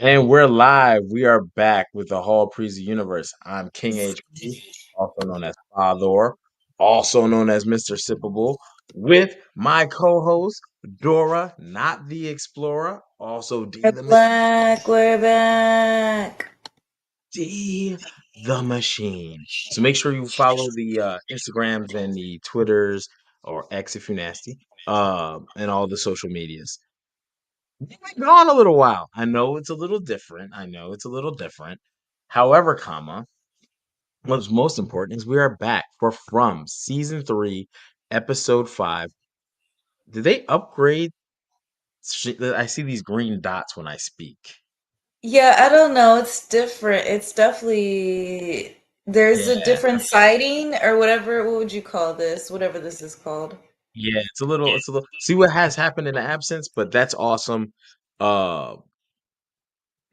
And we're live. We are back with the Hall Preezy Universe. I'm King HP, also known as Father, also known as Mr. Sippable, with my co-host Dora, not the Explorer, also D We're the back. We're back. D the Machine. So make sure you follow the Instagrams and the Twitters or X if you're nasty, and all the social medias. We've been gone a little while. I know it's a little different. I know it's a little different. However, what's most important is we are back for From season 3, episode 5. Did they upgrade? I see these green dots when I speak. Yeah, I don't know. It's different. It's definitely there's a Yeah, different siding or whatever. What would you call this? Whatever this is called. yeah. It's a little. See what has happened in the absence, but that's awesome. Uh,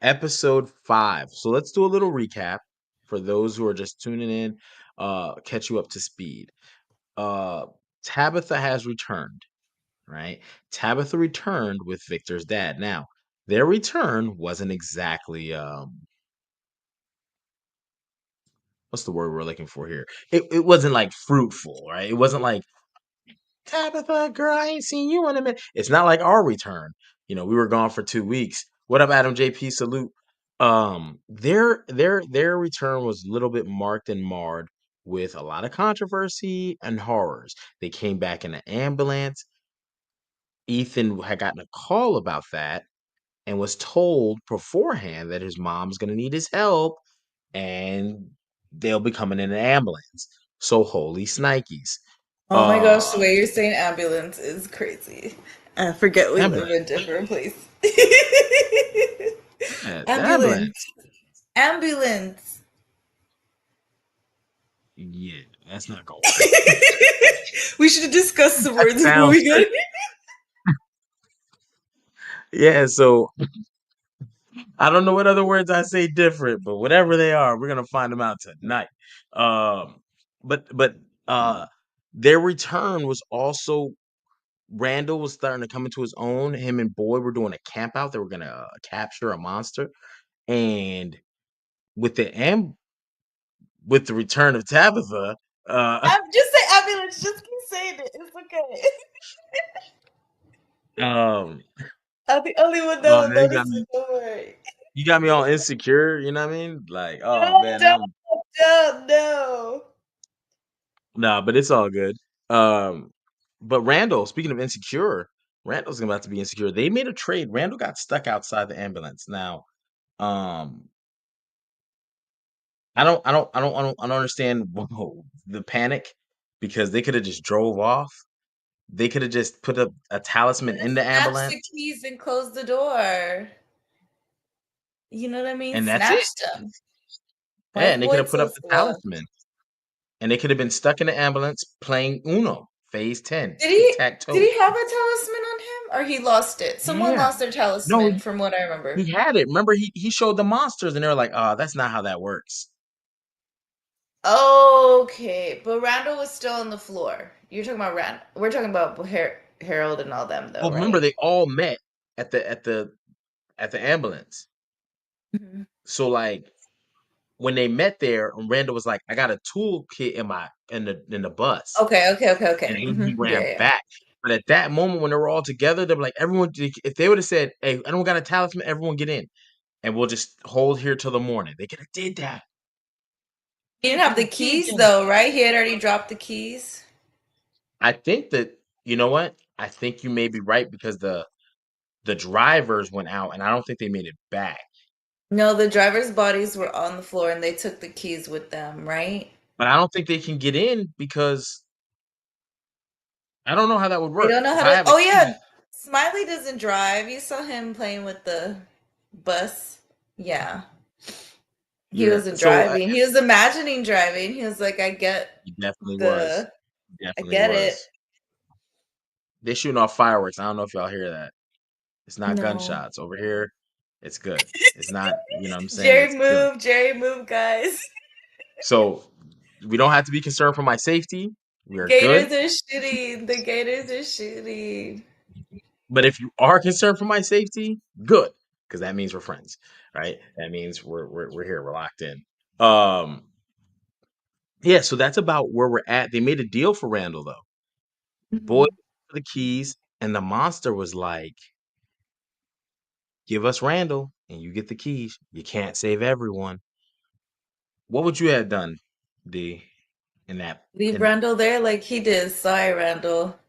Episode 5. So let's do a little recap for those who are just tuning in. Catch you up to speed. uh Tabitha has returned, right? Tabitha returned with Victor's dad. Now, their return wasn't exactly what's the word we're looking for here? It wasn't like fruitful, right? It wasn't like Tabitha, girl, I ain't seen you in a minute. It's not like our return. We were gone for 2 weeks. What up, Adam JP? Salute. Their return was a little bit marked and marred with a lot of controversy and horrors. They came back in an ambulance. Ethan had gotten a call about that and was told beforehand that his mom's going to need his help and they'll be coming in an ambulance. So holy snikes. Oh my gosh, the Uh way you're saying ambulance is crazy. I forget we live in Ambulance. different places. Yeah, the Ambulance. ambulance. Ambulance. Yeah, that's not gonna work. We should discuss the That words before sounds we go. crazy. Yeah, so I don't know what other words I say different, but whatever they are, we're gonna find them out tonight. Um, but their return was also Randall was starting to come into his own. Him and Boy were doing a camp out. They were gonna capture a monster, and with with the return of Tabitha, uh, I'm just say ambulance. Just keep saying it. It's okay. um, I'm the only one that oh, will now notice it. Don't worry. you got me all insecure. You know what I mean? Like, oh No, man, don't, I'm don't, no. nah, but it's all good. Um, but Randall, speaking of insecure, Randall's about to be insecure. They made a trade. Randall got stuck outside the ambulance. Now, um, I don't understand the panic because they could have just drove off. They could have just put a talisman in the Snatch ambulance, the keys and close the door. You know what I mean? and that's it. Snatch them. Why Yeah, is and they could boy have put so up the slow? talisman, and they could have been stuck in the ambulance playing Uno, Phase 10, Did tic he tac did toe. he have a talisman on him or he lost it? Someone Yeah, lost their no, talisman from what I remember. he had it. Remember, he showed the monsters, and they were like, "Oh, that's not how that works." Okay, but Randall was still on the floor. You're talking about Rand. We're talking about Harold and all them though, Well, remember, right? they all met at the ambulance. Mhm. So, like, when they met there, and Randall was like, "I got a toolkit in the bus," Okay, okay, okay, and okay. he Yeah, ran yeah. back. But at that moment, when they were all together, they were like, "Everyone, if they would have said, 'Hey, I don't got a talisman, everyone get in, and we'll just hold here till the morning,' they could have did that. He They didn't have could the have did keys that. though, right? He had already dropped the keys. I think that you know what? I think you may be right because the drivers went out, and I don't think they made it back. No, the driver's bodies were on the floor and they took the keys with them, right? But I don't think they can get in because I don't know how that would They work. don't know If how I to. have a Oh yeah, key, Smiley doesn't drive. You saw him playing with the bus. Yeah, he yeah. wasn't So driving. He was imagining driving. He was like, he definitely was. the, He I definitely get it. was. They shooting off fireworks. I don't know if y'all hear that. It's not No, gunshots over here. It's good. It's not. You know what I'm saying? It's good. Jerry move, guys. So we don't have to be concerned for my safety. We are Gators good. are shooting. The Gators are shooting. But if you are concerned for my safety, good. because that means we're friends, right? That means we're here, we're locked in. Um, yeah, so that's about where we're at. They made a deal for Randall though. Boy Mhm. for the keys, and the monster was like, "Give us Randall, and you get the keys. You can't save everyone." What would you have done, D, in that Leave in that? Randall there like he did. Sorry, Randall.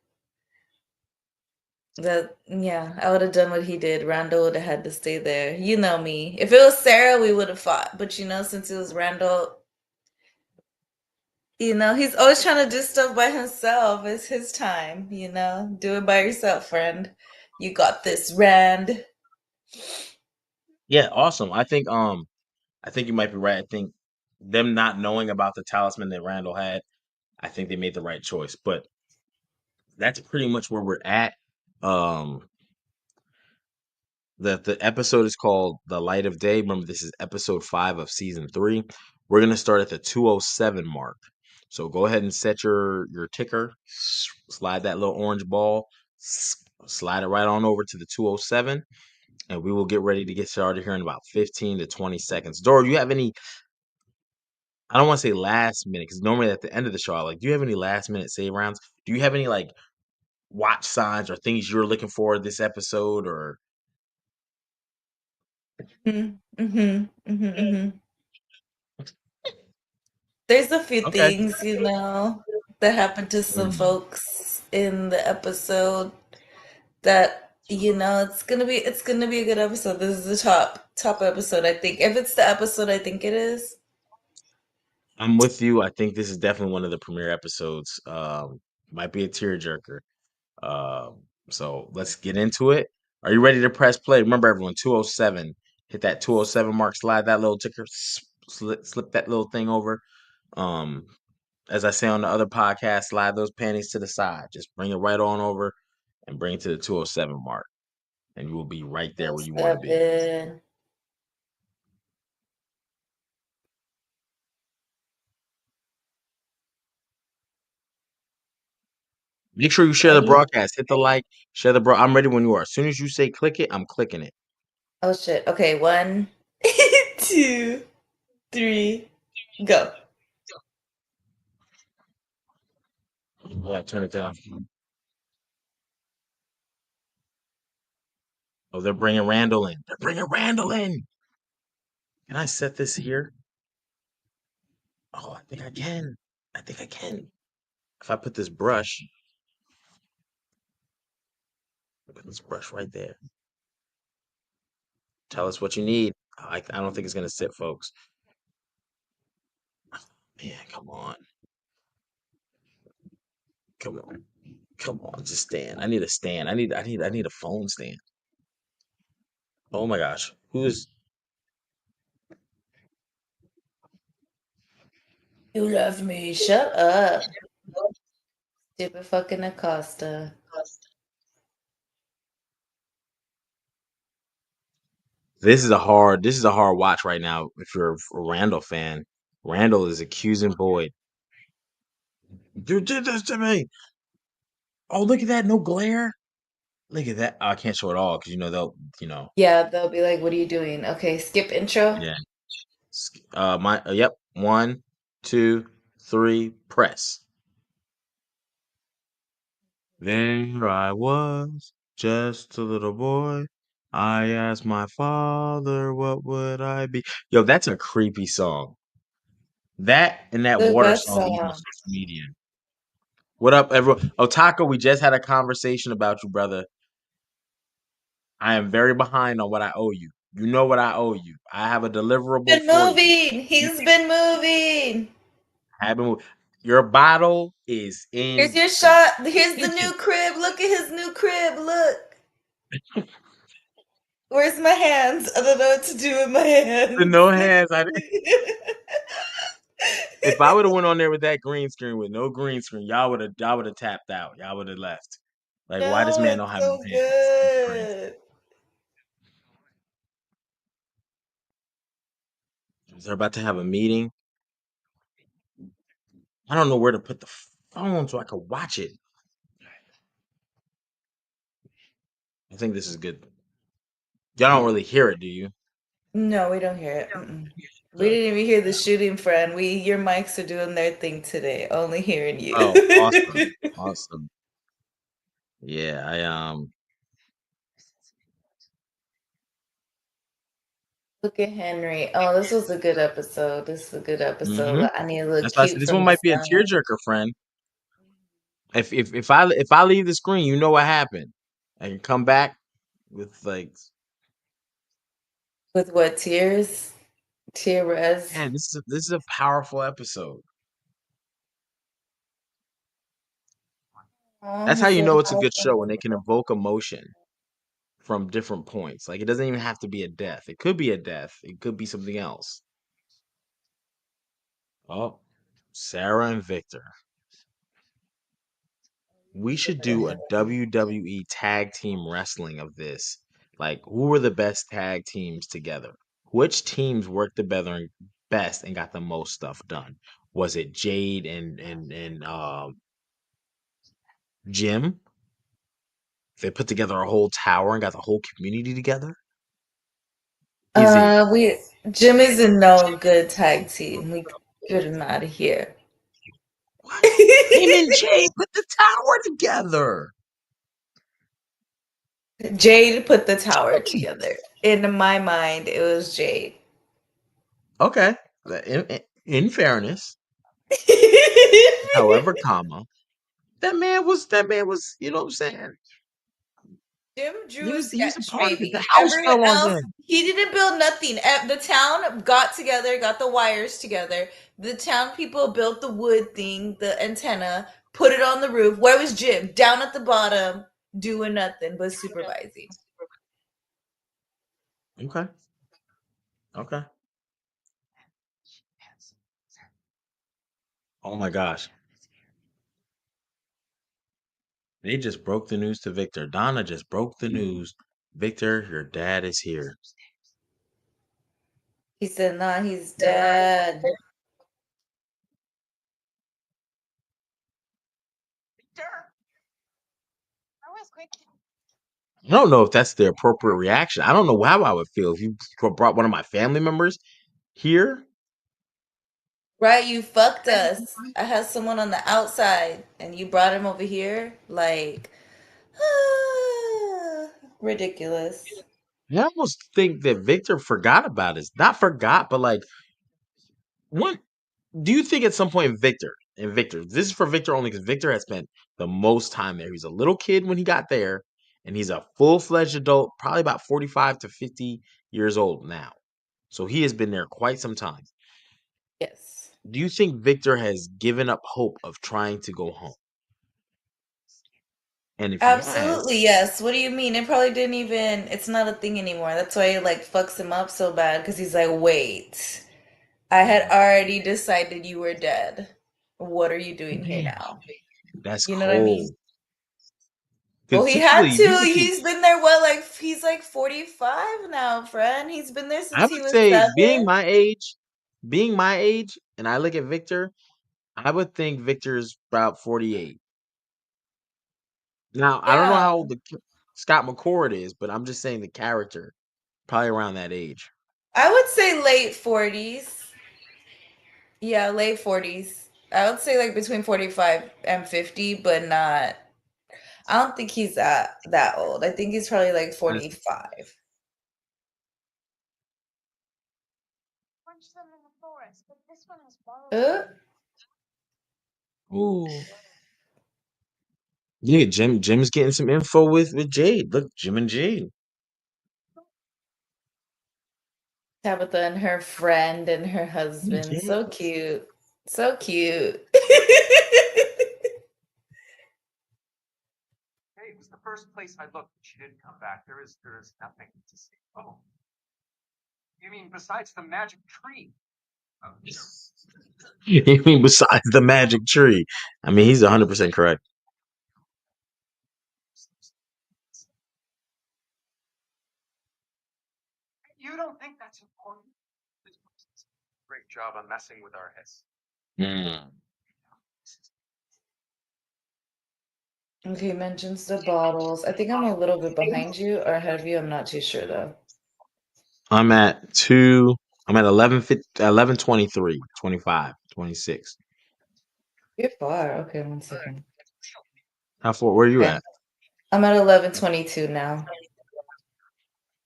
That yeah, I would have done what he did. Randall would have had to stay there. You know me. If it was Sarah, we would have fought. But since it was Randall, he's always trying to do stuff by himself. It's his time, Do it by yourself, friend. You got this, Rand. Yeah, awesome. I think you might be right. I think them not knowing about the talisman that Randall had, I think they made the right choice. But that's pretty much where we're at. Um, the episode is called "The Light of Day." Remember, this is episode 5 of season 3. We're gonna start at the 207 mark. So go ahead and set your ticker. Slide that little orange ball. Slide it right on over to the 207, and we will get ready to get started here in about 15 to 20 seconds. Dora, do you have any? I don't want to say last minute because normally at the end of the show, do you have any last minute save rounds? Do you have any like watch signs or things you're looking for this episode? Or Mm, mhm, mhm, mhm. There's a few okay. things, that happened to some Mm. folks in the episode that it's gonna be a good episode. This is the top episode, I think. If it's the episode I think it is. I'm with you. I think this is definitely one of the premiere episodes. Might be a tearjerker. So let's get into it. Are you ready to press play? Remember, everyone, 207. Hit that 207 mark. Slide that little ticker. Slip that little thing over. Um, as I say on the other podcast, slide those panties to the side. Just bring it right on over and bring it to the 207 mark, and you will be right there where you want to be. 07. Make sure you share the Ready? broadcast. Hit the like, share the bro. I'm ready when you are. As soon as you say click it, I'm clicking it. Oh shit. Okay, one, two, three, go. Yeah, turn it down. Oh, they're bringing Randall in. They're bringing Randall in. Can I set this here? Oh, I think I can. I think I can. If I put this brush right there. Tell us what you need. I don't think it's gonna sit, folks. Man, come on, come on, come on. Just stand. I need a stand. I need a phone stand. Oh my gosh, who is? You love me. Shut up. Stupid fucking Acosta. This is a hard watch right now. If you're a Randall fan, Randall is accusing Boyd. You did this to me. Oh, look at that. No glare. Look at that. I can't show it all because they'll, Yeah, they'll be like, what are you doing? Okay, skip intro. yeah. Yep. One, two, three, press. There I was, just a little boy. I asked my father, what would I be? Yo, that's a creepy song. That and that The water best song going on song. social media. What up, everyone? Otaka, we just had a conversation about you, brother. I am very behind on what I owe you. You know what I owe you. I have a deliverable Been for you. moving. He's been moving. Haven't your bottle is Here's in your the shot. Here's the kitchen. new crib. Look at his new crib. Look. Where's my hands? I don't know what to do with my The hands. no hands. If I would have went on there with that green screen with no green screen, y'all would have tapped out. Y'all would have left. Like, why this No, man don't it's have no so hands? That's crazy. good. They're about to have a meeting. I don't know where to put the phone so I could watch it. I think this is good. Y'all don't really hear it, do you? No, we don't hear it. Mm-mm. We Good. didn't even hear the shooting, friend. Your mics are doing their thing today. Only hearing you. Oh, awesome. Awesome. Yeah, Look at Henry. Oh, this was a good episode. This is a good hmm episode. I need to look that's why I said cute this from one the might be a sun. tearjerker, friend. If I leave the screen, you know what happened. I can come back with like, With what tears? Tear res. man, this is a powerful episode. Oh, That's he how you said know it's a hi good from show when the they can evoke emotion from different points. Like it doesn't even have to be a death. It could be a death. It could be something else. Oh, Sarah and Victor. We should sun. do a WWE tag team wrestling of this. Like, who were the best tag teams together? Which teams worked together best and got the most stuff done? Was it Jade and Jim? They put together a whole tower and got the whole community together. Is it We Jim is in no good tag team. We get him out of here. what? Him and Jade put the tower together. Jade put the tower Jade. together. In my mind, it was Jade. Okay. In fairness, however, comma that man was, you know what I'm saying? Jim drew He a was he was a sketch, part of it. The baby. house Everyone fell on else, him. he didn't build nothing. The town got together, got the wires together. The town people built the wood thing, the antenna, put it on the roof. Where was Jim? Down at the bottom, doing nothing but supervising. Okay. Okay. Oh my gosh. They just broke the news to Victor. Donna just broke the news. Victor, your dad is here. He said, "Nah, he's dead." I don't know if that's the appropriate reaction. I don't know how I would feel if you brought one of my family members here. Right, you fucked us. I had someone on the outside, and you brought him over here. Like, ridiculous. I almost think that Victor forgot about it. Not forgot, but like, what do you think at some point Victor, this is for Victor only because Victor has spent the most time there. He's a little kid when he got there, and he's a full-fledged adult, probably about 45 to 50 years old now. So he has been there quite some time. Yes. Do you think Victor has given up hope of trying to go home? And if he has, Absolutely, yes. What do you mean? It probably didn't even, it's not a thing anymore. That's why it like fucks him up so bad because he's like, wait, I had mm, already decided you were dead. What are you doing here damn, now? that's You know what I mean? cold. Well, Because he had typically, to. He's been there, what, like, he's like 45 now, friend. He's been there I since he would was say, 7. being my age, and I look at Victor, I would think Victor's about 48. Now, I don't know Yeah, how old Scott McCord is, but I'm just saying the character, probably around that age. I would say late 40s. Yeah, late 40s. I would say like between 45 and 50, but not. I don't think he's that old. I think he's probably like That's, 45. Uh, ooh. Yeah, Jim's getting some info with Jade. Look, Jim and Jade. Tabitha and her friend and her Jim and husband. Jade. So cute. So cute. You mean besides the magic tree? I mean, he's 100% correct. Mm. Okay, mentions the bottles. I think I'm a little bit behind you or ahead of you. I'm not too sure though. I'm at two. I'm at 11:23, 25, 26. You're far. Okay, one second. How far? Where are you Okay. at? I'm at 11:22 now.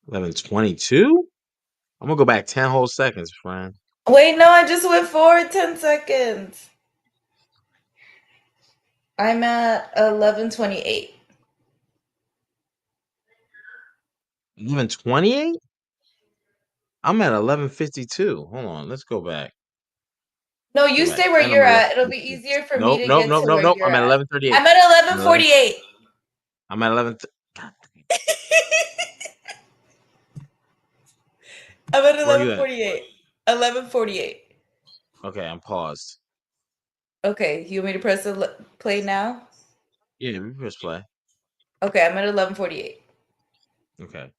11:22. I'm gonna go back 10 whole seconds, friend. Wait, no, I just went forward 10 seconds. I'm at 11:28. 11:28. I'm at 11:52. Hold on. Let's go back. No, Go you back stay where 10. I'm you're at at. It'll be 11:56. easier for me Nope. to Nope. get Nope. to Nope. where Nope. you're I'm at at. 11:38. I'm at I'm at 11. 11:48. I'm at 11. God, I'm at where are you at? 11:48. 11:48. Okay. I'm paused. Okay, you want me to press the play now? Yeah. We press play. Okay, I'm at 11:48. Okay.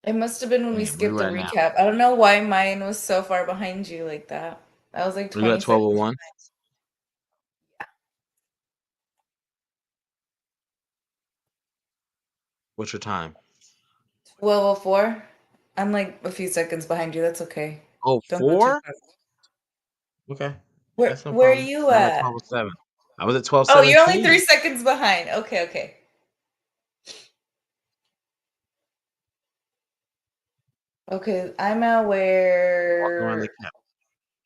It must have been when we And where skipped you the at now? recap. I don't know why mine was so far behind you like that. I was like Are you 20 at seconds. 12:01? What's your time? 12:04. I'm like a few seconds behind you. That's okay. Oh, Don't go too 4? fast. Okay. Where That's no where are problem. you I'm at at? 12:07. I was at Oh, you're only 12:17. 3 seconds behind. Okay, okay. Okay, I'm at Walking around the where camp.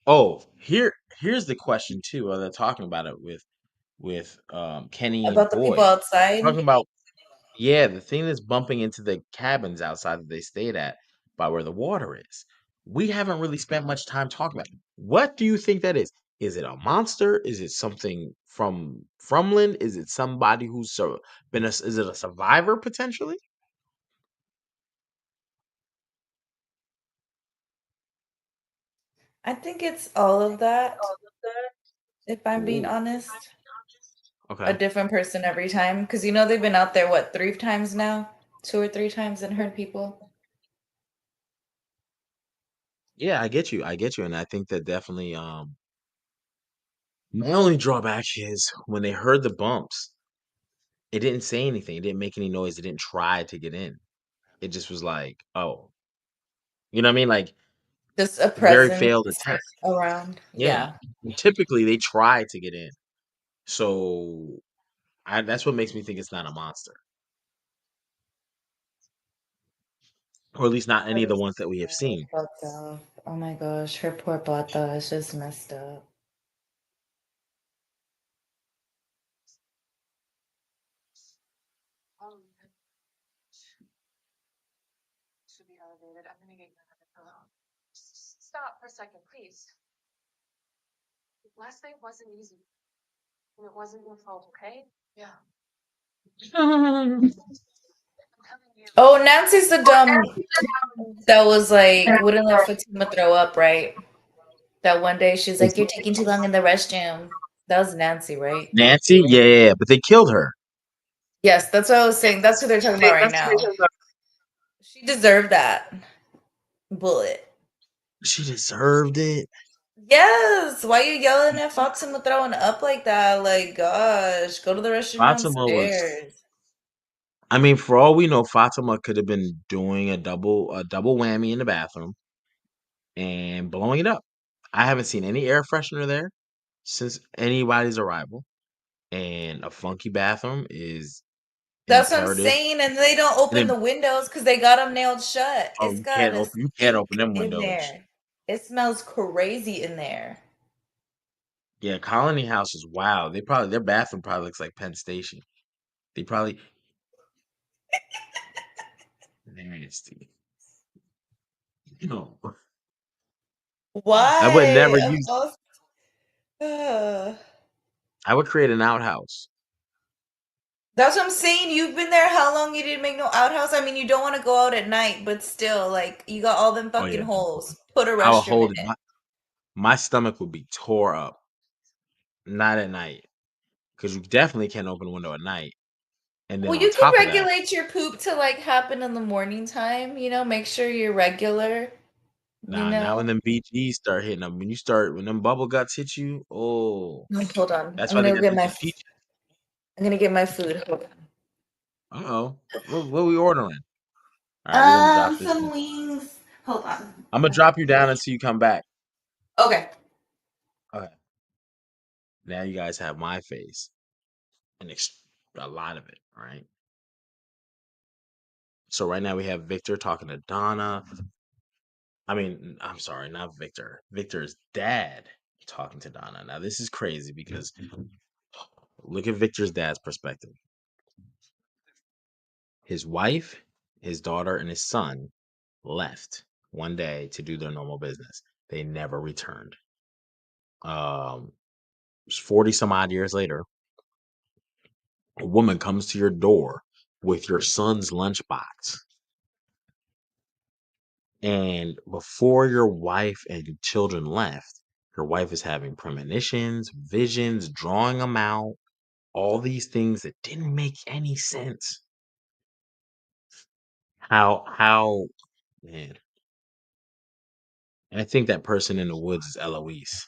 Oh, here's the question too. While they're talking about it with Kenny and about the people Boyd. outside. Talking about, yeah, the thing that's bumping into the cabins outside that they stayed at by where the water is. We haven't really spent much time talking about it. What do you think that is? Is it a monster? Is it something from Fromland? Is it somebody who's is it a survivor potentially? I think it's all of that, if I'm being Ooh, honest. A okay. different person every time. Because you know they've been out there, what, 3 times now? 2 or 3 times and hurt people. Yeah, I get you. I get you. And I think that definitely my only drawback is when they heard the bumps, it didn't say anything. It didn't make any noise. It didn't try to get in. It just was like, oh, you know what I mean? Like Just a very presence failed attempt. around. Yeah. Yeah. Typically they try to get in. So that's what makes me think it's not a monster. Or at least not That any of the is ones that we have so seen. fucked up. Oh my gosh, her poor bata is just messed up. Oh, Nancy's the dumb that was like wouldn't let Fatima throw up, right? That one day she's like, "You're taking too long in the restroom." That was Nancy, right? Nancy? Yeah, yeah, yeah. But they killed her. Yes, that's what I was saying. That's who they're talking about right now. She deserved that bullet. She deserved it. Yes. Why you yelling at Fatima throwing up like that? Like, gosh, go to the restroom Fatima was downstairs. I mean, for all we know, Fatima could have been doing a double whammy in the bathroom and blowing it up. I haven't seen any air freshener there since anybody's arrival, and a funky bathroom is That's what I'm imperative. saying. And they don't And open then, the windows because they got them nailed shut. oh, It's got a you can't stink open them in windows. there. It smells crazy in there. Yeah, Colony House is wild. Their bathroom probably looks like Penn Station. They probably nasty. No, I would Why? never Of use. all- Ugh. I would create an outhouse. That's what I'm saying. You've been there how long you didn't make no outhouse? I mean, you don't want to go out at night, but still, like, you got all them Oh fucking yeah, holes. Put a I would restroom in hold it. it. My stomach would be tore up. Not at night, because you definitely can't open a window at night. And then Well, on you can top of that, regulate your poop to like happen in the morning time, make sure you're regular, you nah, now when know. them BGs start hitting them, when them bubble guts hit you, oh, Hold on. that's why they got the I'm gonna get my food. Hold on. Uh-oh. What we ordering? All right, we're gonna drop this Some in. wings. Hold on. I'm gonna drop you down until you come back. Okay. Okay. Now you guys have my face and a lot of it, right? So right now we have Victor talking to Donna. I mean, I'm sorry, not Victor. Victor's dad talking to Donna. Now this is crazy because look at Victor's dad's perspective. His wife, his daughter, and his son left one day to do their normal business. They never returned. 40 some odd years later, a woman comes to your door with your son's lunchbox. And before your wife and children left, your wife is having premonitions, visions, drawing them out, all these things that didn't make any sense. Man. And I think that person in the woods is Eloise.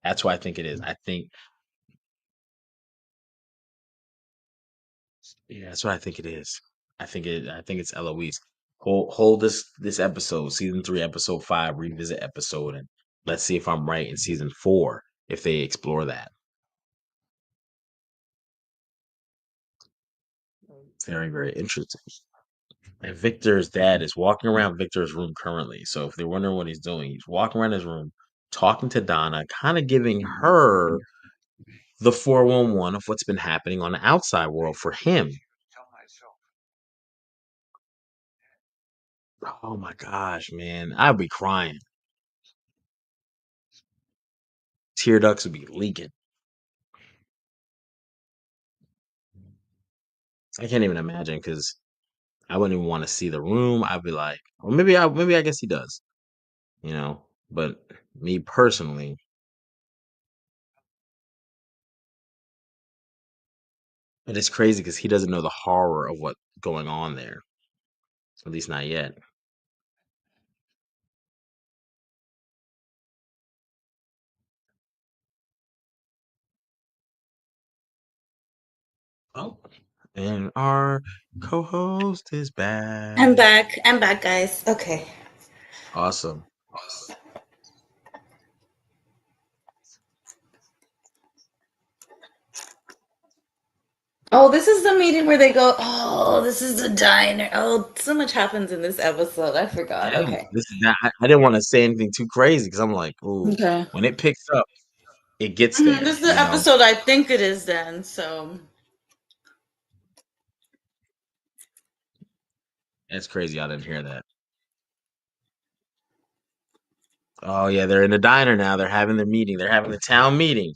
That's why I think it is. Yeah, that's what I think it is. I think it's Eloise. Hold this episode, season 3, episode 5, revisit episode, and let's see if I'm right in season 4 if they explore that. Very, very interesting. And Victor's dad is walking around Victor's room currently. So if they're wondering what he's doing, he's walking around his room, talking to Donna, kind of giving her the 411 of what's been happening on the outside world for him. Oh my gosh, man. I'd be crying. Tear ducts would be leaking. I can't even imagine because I wouldn't even want to see the room. I'd be like, or maybe I guess he does, you know. But me personally, it is crazy because he doesn't know the horror of what's going on there. At least not yet. Oh, and our co-host is I'm back. back. I'm back, guys. Okay. Awesome. Oh, this is the meeting where they go, oh, this is the diner. Oh, so much happens in this episode. I forgot. Yeah, Okay. this is not. I didn't want to say anything too crazy because I'm like, ooh, Okay. when it picks up, it gets This there. is the episode I think it is then. So. It's crazy. I didn't hear that. Oh yeah, they're in the diner now. They're having the meeting. They're having the town meeting.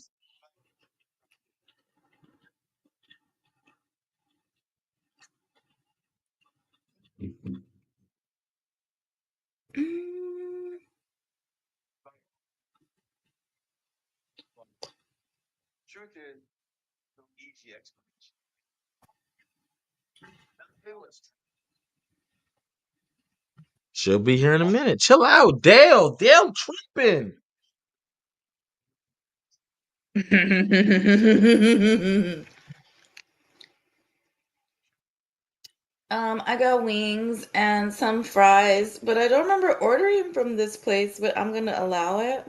Mm. She'll be here in a minute. Chill out, Dale. Dale tripping. I got wings and some fries, but I don't remember ordering from this place, but I'm gonna allow it.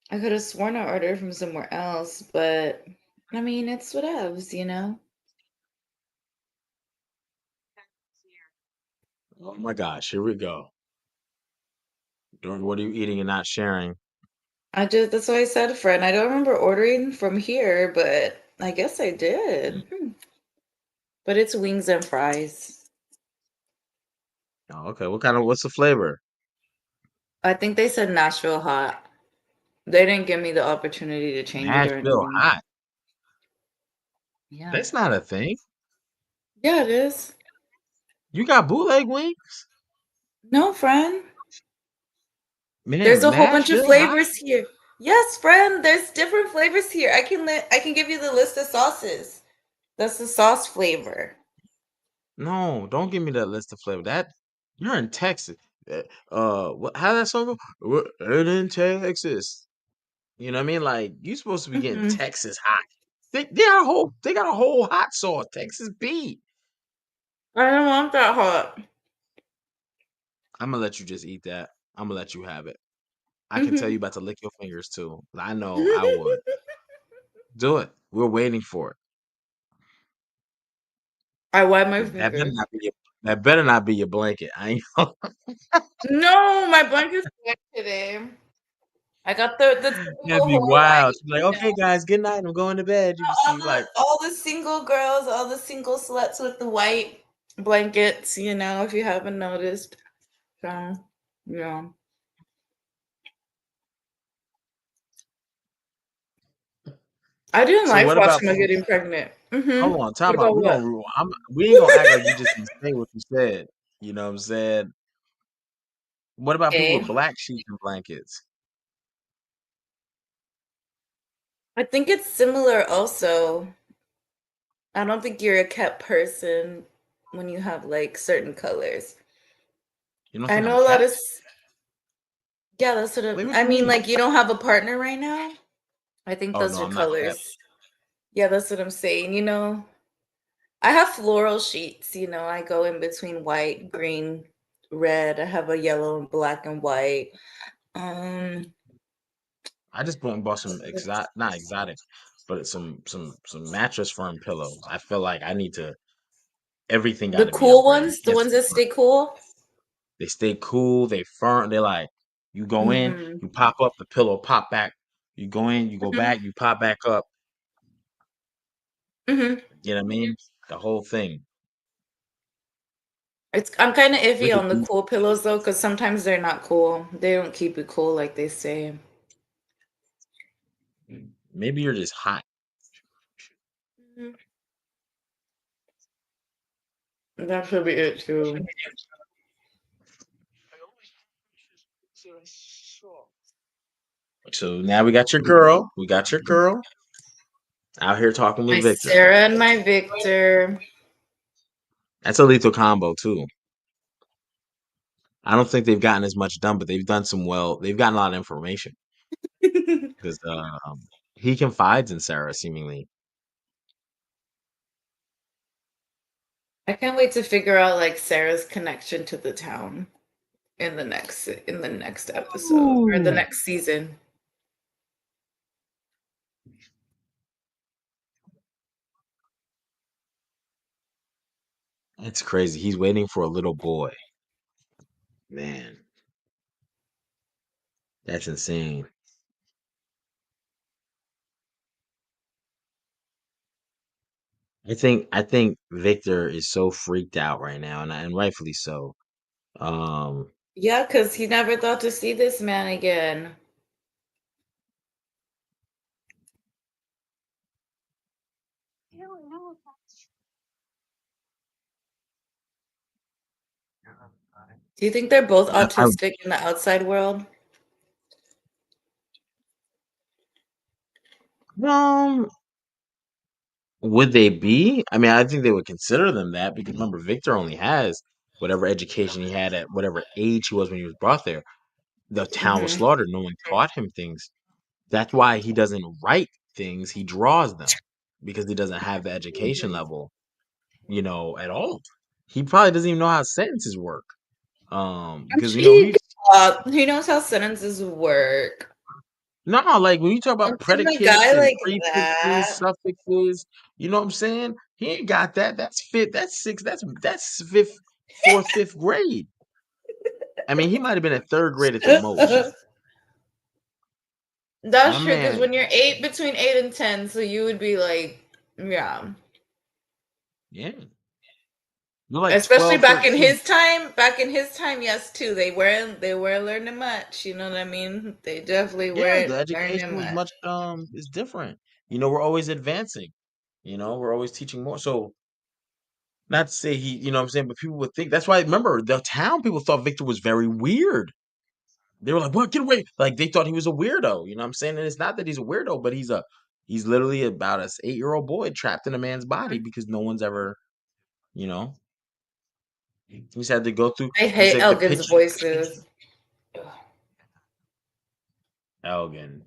I could have sworn I ordered from somewhere else, but I mean, it's whatevs, you know? Oh my gosh, here we go. What are you eating and not sharing? That's why I said, friend, I don't remember ordering from here, but I guess I did. But it's wings and fries. Oh, okay. What's the flavor? I think they said Nashville hot. They didn't give me the opportunity to change it or Nashville anything. hot. Yeah. That's not a thing. Yeah, it is. You got bootleg wings? No, friend. There's Man, a whole bunch of Nashville hot? flavors here. Yes, friend. There's different flavors here. I can give you the list of sauces. That's the sauce flavor. No, don't give me that list of flavor. That you're in Texas. How that song go? We're in Texas. You know what I mean? Like you supposed to be getting Hmm. Texas hot. they got a whole hot sauce, Texas beef. I don't want that hot. I'm gonna let you just eat that. I'm gonna let you have it. I can tell you Hmm. about to lick your fingers too. I know I would. Do it. We're waiting for it. I wipe my That better fingers. not be your that better not be your blanket. I ain't gonna. No, my blanket's wet today. I got the That'd typical be wild. Hawaii, She'd be like, okay, guys, good night. I'm going to bed. You just see like, all the single girls, all the single sluts with the white blankets, if you haven't noticed. So, yeah. I didn't so like what about watching my getting pregnant. hold on, What time out. about We're what? gonna we ain't gonna act like you just gonna say what you said. You know what I'm saying? What about people with Okay. black sheets and blankets? I think it's similar also. I don't think you're a kept person when you have like certain colors. You don't I think I'm know a lot of kept? yeah, that's what Like what I you mean, mean? like you don't have a partner right now? I think Oh those no, are I'm not kept. colors. Yeah, that's what I'm saying. I have floral sheets, I go in between white, green, red. I have a yellow and black and white. Um, I just went and bought some exotic, not exotic, but some mattress firm pillows. I feel like I need to. Everything got the to be cool upgraded. ones, the Yes, ones that stay cool. they stay cool. They firm. They're like you go in, Mhm. you pop up, the pillow pop back. You go in, you go Mhm. back, you pop back up. Mhm. You know what I mean? The whole thing. I'm kind of We iffy could on the do. cool pillows though, because sometimes they're not cool. They don't keep it cool like they say. Maybe you're just hot. Mhm. That should be it too. So now we got your girl. We got your girl out here talking My with Victor. Sarah and my Victor. That's a lethal combo too. I don't think they've gotten as much done, but they've done some well. They've gotten a lot of information because he confides in Sarah seemingly. I can't wait to figure out like Sarah's connection to the town in the next episode or the Ooh. next season. It's crazy. He's waiting for a little boy. Man, that's insane. I think Victor is so freaked out right now, and rightfully so. Um, Yeah, because he never thought to see this man again. Do you think they're both I, autistic in the outside world? um, would they be? I mean, I think they would consider them that because remember, Victor only has whatever education he had at whatever age he was when he was brought there. The town was Hmm. slaughtered. No one taught him things. That's why he doesn't write things. He draws them because he doesn't have the education level, at all. He probably doesn't even know how sentences work. I'm Because sure we he knows how sentences work. no, like when you talk Don't about seem a predicates guy and like prefixes, that. suffixes, you know what I'm saying? He ain't got that. That's fifth. That's sixth. That's fifth, fourth, fifth grade. I mean, he might have been at third grade at the most. My That's true, because man, when you're between 8 and 10, so you would be like, yeah. yeah, you're like Especially 12, back in 13. his time. Back in his time, yes, too. They weren't learning much. You know what I mean? They definitely Yeah, weren't the education learning was much. much is different. We're always advancing. We're always teaching more. So not to say he, you know what I'm saying, but people would think that's why remember the town people thought Victor was very weird. They were like, "What? Get away!" Like they thought he was a weirdo. You know what I'm saying? And it's not that he's a weirdo, but he's literally about a 8-year-old boy trapped in a man's body because no one's ever, you know, he's had to go through. I He's hate like the Elgin's pitch voices. Elgin.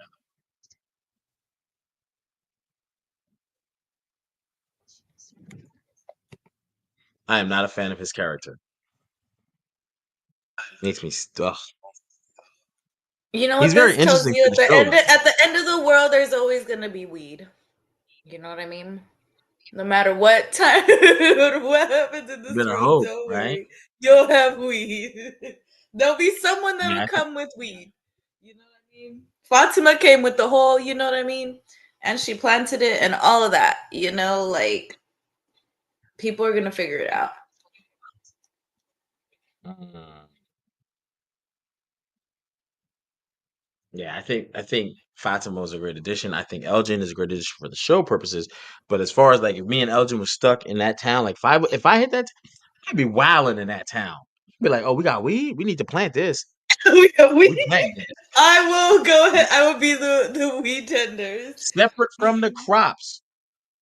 I am not a fan of his character. Makes me ugh. You know He's what very this tells interesting you? to At the the show, end though. at the end of the world, there's always gonna be weed. You know what I mean? No matter what time, what happens in You this better world, hope, don't right? worry. You'll have weed. There'll be someone Yeah, that'll I think. come with weed. You know what I mean? Fatima came with the whole, you know what I mean? And she planted it and all of that, like people are gonna figure it out. Mm. Yeah, I think Fatima was a great addition. I think Elgin is a great addition for the show purposes. But as far as like if me and Elgin was stuck in that town, like if I hit that, I'd be wilding in that town. I'd be like, oh, we got weed. We need to plant this. We We planting this I will go ahead. I will be the weed tenders. separate from the crops.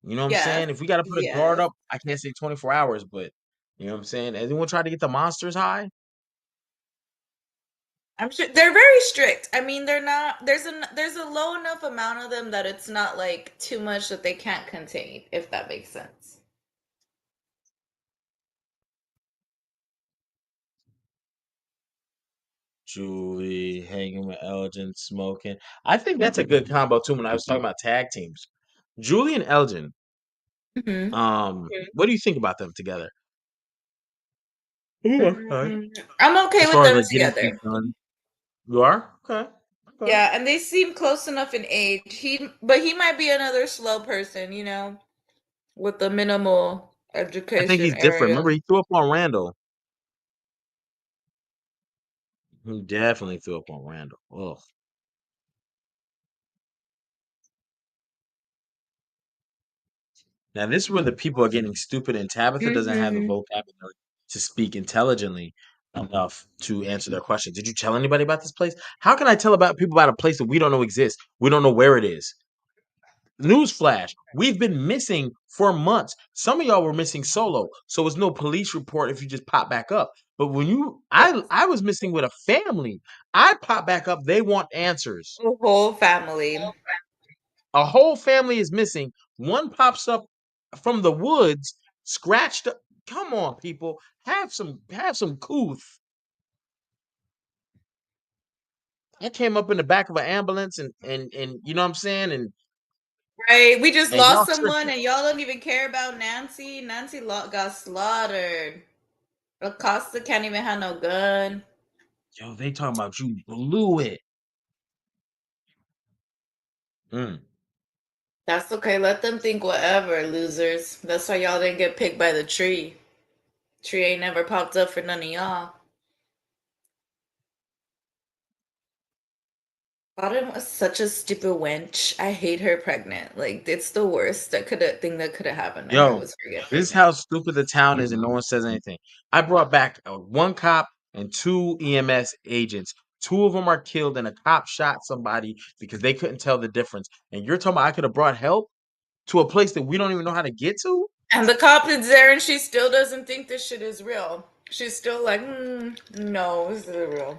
You know what I'm Yes. saying? If we got to put a guard Yes. up, I can't say 24 hours, but you know what I'm saying. Anyone try to get the monsters high? I'm sure they're very strict. I mean, they're not. There's a low enough amount of them that it's not like too much that they can't contain, if that makes sense. Julie hanging with Elgin, smoking. I think that's a good combo too. When I was talking about tag teams, Julie and Elgin. Hmm. What do you think about them together? Ooh, okay. I'm okay As with far as them like getting together. things done, you are okay. Okay. Yeah, and they seem close enough in age. But he might be another slow person, with the minimal I think education he's different. area. Remember, he threw up on Randall. He definitely threw up on Randall. Ugh. Now this is where the people are getting stupid, and Tabitha doesn't have the Hmm. vocabulary to speak intelligently enough to answer their questions. Did you tell anybody about this place? How can I tell about people about a place that we don't know exists? We don't know where it is. Newsflash: we've been missing for months. Some of y'all were missing solo, so it's no police report if you just pop back up. But when I was missing with a family. I pop back up. They want answers. The whole family. A whole family is missing. One pops up from the woods, scratched up. Come on, people, have some couth. I came up in the back of an ambulance, and you know what I'm saying, Right. We just and lost y'all someone tripping. and y'all don't even care about Nancy. Nancy got slaughtered. Acosta can't even have no gun. Yo, they talking about you blew it. Mm. That's okay. Let them think whatever, losers. That's why y'all didn't get picked by the tree. Tree ain't never popped up for none of y'all. Autumn was such a stupid wench. I hate her pregnant. Like it's the worst thing that could have happened to her Yo, was her get this is pregnant. how stupid the town is, and no one says anything. I brought back one cop and two EMS agents. Two of them are killed, and a cop shot somebody because they couldn't tell the difference. And you're talking about I could have brought help to a place that we don't even know how to get to? And the cop is there and she still doesn't think this shit is real. She's still like, no, this isn't real.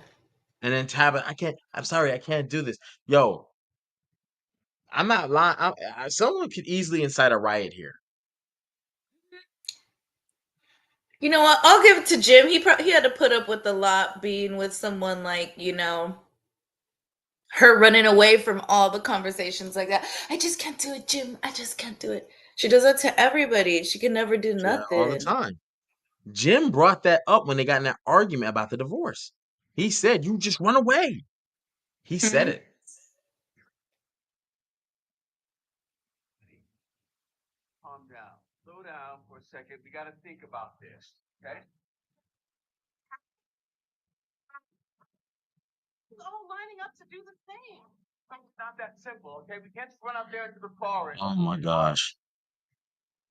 And then Tabitha, I'm sorry, I can't do this. Yo, I'm not lying. Someone could easily incite a riot here. You know what? I'll give it to Jim. He had to put up with a lot being with someone like, her running away from all the conversations like that. I just can't do it, Jim. I just can't do it. She does that to everybody. She can never do Yeah, all the nothing. time. Jim brought that up when they got in that argument about the divorce. He said, "You just run away." He said Hmm. it. Calm down. Slow down for a second. We got to think about this. Okay? All lining up to do the thing. It's not that simple, okay? We can't just run out there into the forest. Oh my gosh.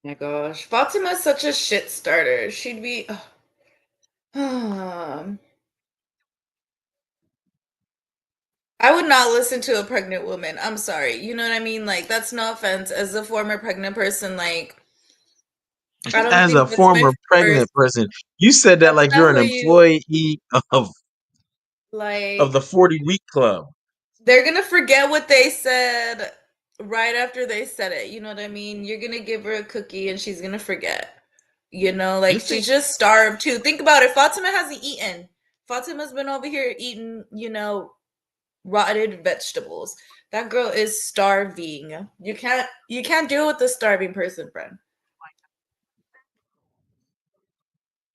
My gosh. Fatima's such a shit starter. She'd be. I would not listen to a pregnant woman. I'm sorry. You know what I mean? Like, that's no offense. As a former pregnant person, like, I don't As a think that's my former first. pregnant person, you said that That's like you're not an who you employee of of like. the 40 week club. They're gonna forget what they said right after they said it. You know what I mean? You're gonna give her a cookie and she's gonna forget. Like You she's think? just starved too. Think about it. Fatima hasn't eaten. Fatima's been over here eating, rotted vegetables. That girl is starving. You can't deal with a starving person, friend.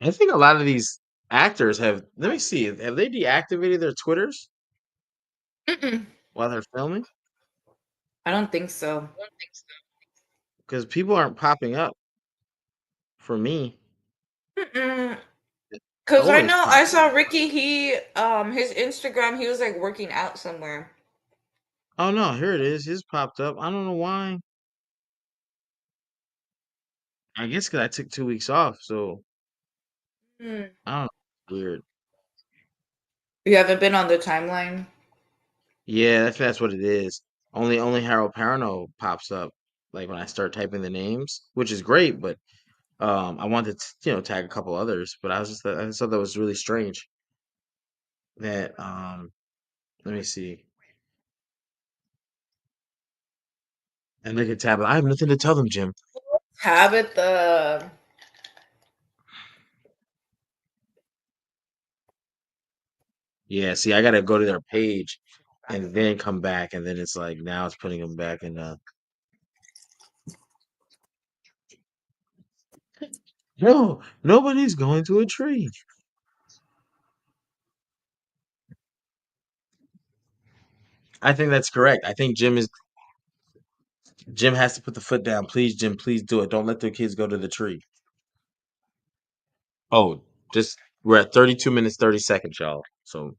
I think a lot of these actors have. Let me see. Have they deactivated their Twitters Mm-mm. while they're filming? I don't think so. Because people aren't popping up for me. Mm-mm. It Cause I always know I pops saw up. Ricky. His Instagram. He was like working out somewhere. Oh no, here it is. His popped up. I don't know why. I guess because I took 2 weeks off, so Hmm. I don't know. Weird. You haven't been on the timeline. Yeah, that's what it is. Only Harold Perrineau pops up like when I start typing the names, which is great. But I wanted to tag a couple others, but I just thought that was really strange. That let me see. And look at Tabitha. I have nothing to tell them, Jim. Tabitha. Yeah, see, I gotta go to their page and then come back, and then it's like now it's putting them back in. No, nobody's going to a tree. I think that's correct. I think Jim has to put the foot down. Please, Jim, please do it. Don't let the kids go to the tree. Oh, just we're at 32 minutes 30 seconds, y'all. So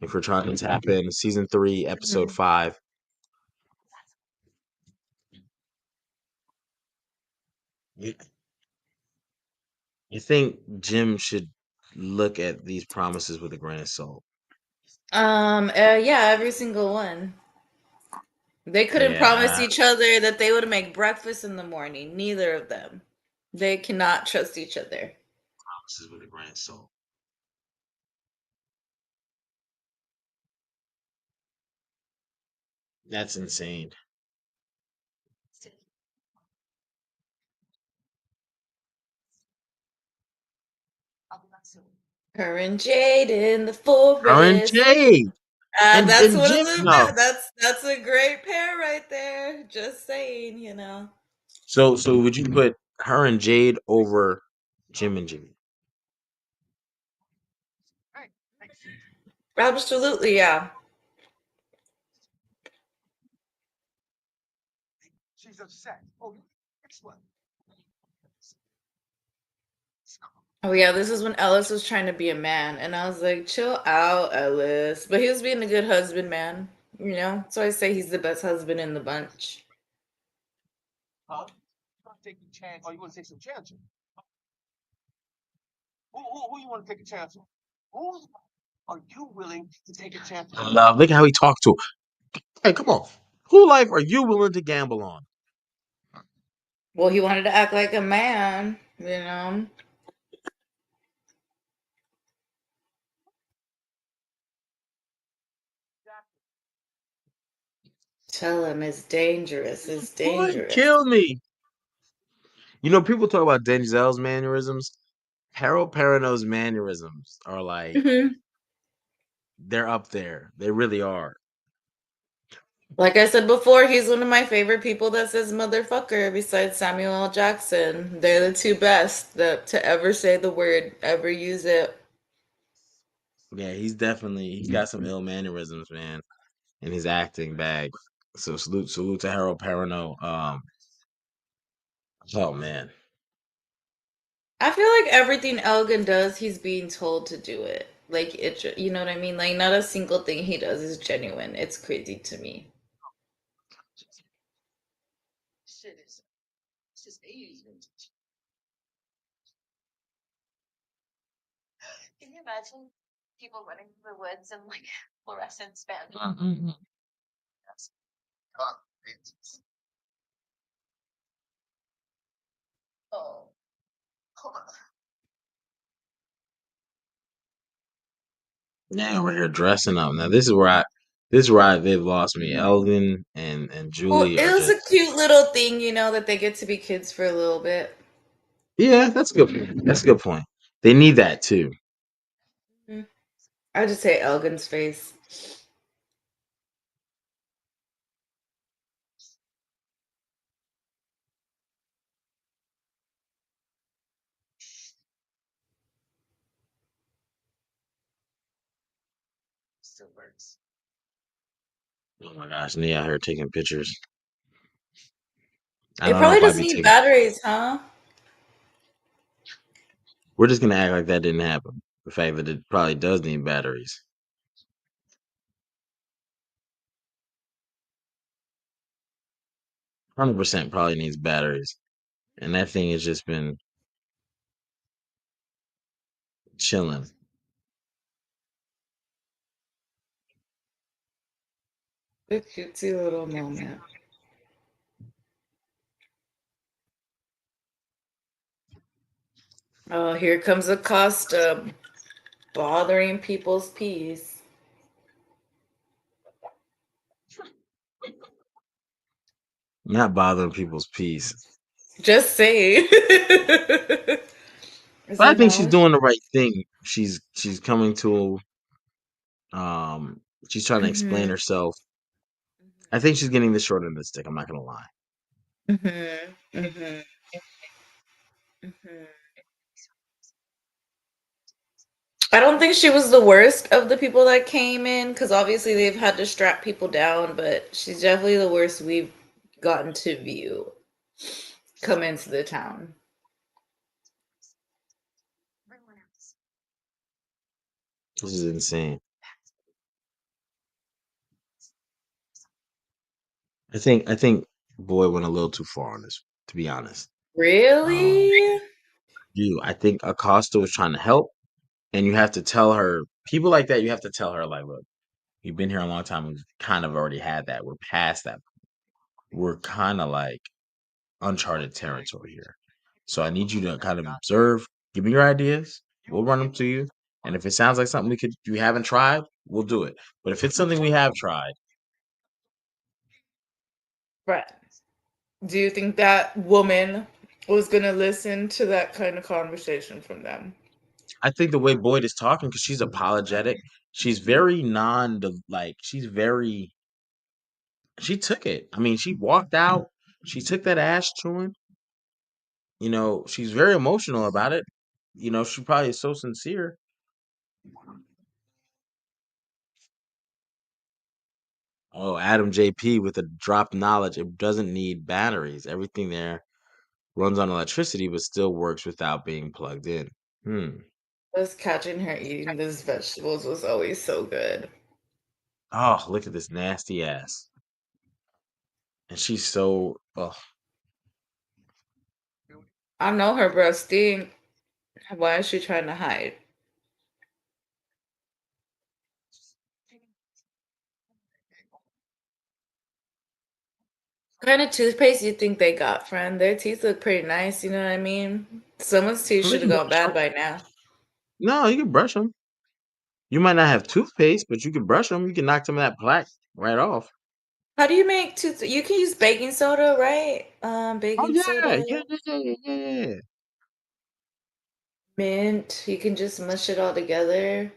if we're trying to tap in season 3, episode Mhm. 5, you, you think Jim should look at these promises with a grain of salt? Yeah, every single one. They couldn't promise Yeah, each other that they would make breakfast in the morning. Neither of them. They cannot trust each other. promises with a grain of salt. That's insane. Her and Jade in the Her and forest. Jay That's and one of Jim. No, that's a great pair right there. Just saying. so would you put her and Jade over Jim and Jimmy? Absolutely, yeah. She's upset. Oh, next one. Oh yeah, this is when Ellis was trying to be a man, and I was like, chill out, Ellis. But he was being a good husband, man. So I say he's the best husband in the bunch. Huh? I'm taking a chance. Oh, you want to take some chances? Who you want to take a chance on? Who are you willing to take a chance I on? love. Look how he talked to her. Hey, come on. Who life are you willing to gamble on? Well, he wanted to act like a man. Tell him it's dangerous. It's Boy, dangerous. kill me. People talk about Denzel's mannerisms. Harold Perrineau's mannerisms are like Hmm. they're up there. They really are. Like I said before, he's one of my favorite people that says motherfucker besides Samuel L. Jackson. They're the two best that to ever say the word, ever use it. Yeah, he's got some ill mannerisms, man, in his acting bag. So salute to Harold Perrineau. Oh man. I feel like everything Elgin does, he's being told to do it. Like you know what I mean? Like not a single thing he does is genuine. It's crazy to me. Shit is. It's just 80s vintage. Can you imagine people running through the woods in like fluorescent spandex? Mhm. Yes. Oh, it's- oh. Yeah, we're here dressing up. Now this is where they've lost me. Elgin and Well, Julie it are was a just cute little thing, that they get to be kids for a little bit. Yeah, that's good. That's a good point. They need that too. Mhm. I just say Elgin's face. Oh my gosh, Nia out here taking pictures. I It don't know probably if I'd doesn't be need taking. batteries, huh? We're just gonna act like that didn't happen. The fact that it probably does need batteries. 100% probably needs batteries, and that thing has just been chilling. A cutesy little moment. Oh, here comes Acosta bothering people's peace. Not bothering people's peace. Just saying. Is But I it think she's not? doing the right thing. She's coming to um she's trying to explain Mm-hmm. herself. I think she's getting the short end of the stick, I'm not gonna lie. Mm-hmm. Mm-hmm. Mm-hmm. I don't think she was the worst of the people that came in because obviously they've had to strap people down, but she's definitely the worst we've gotten to view come into the town. This is insane. I think boy went a little too far on this, to be honest. Um Really? I think Acosta was trying to help, and you have to tell her people like that, you have to tell her like, look, you've been here a long time, we've kind of already had that. We're past that. We're kind of like uncharted territory here. So I need you to kind of observe, give me your ideas, we'll run them to you. And if it sounds like something we haven't tried, we'll do it. But if it's something we have tried, Right. Do you think that woman was gonna listen to that kind of conversation from them? I think the way Boyd is talking, because she's apologetic, she's very like she took it. I mean, she walked out, she took that ass chewing. She's very emotional about it. She probably is so sincere. Oh, Adam JP with the drop knowledge. It doesn't need batteries. Everything there runs on electricity, but still works without being plugged in. Hmm. Just catching her eating these vegetables was always so good. Oh, look at this nasty ass. And she's so. Oh, I know her breath stink. Why is she trying to hide? What kind of toothpaste you think they got, friend? Their teeth look pretty nice, you know what I mean? Someone's teeth well, they should have can gone brush bad them. by now. No, you can brush them. You might not have toothpaste, but you can brush them. You can knock some of that plaque right off. How do you make tooth? You can use baking soda, right? Oh Baking yeah, soda, yeah, yeah, yeah, yeah, yeah, yeah. mint. You can just mush it all together.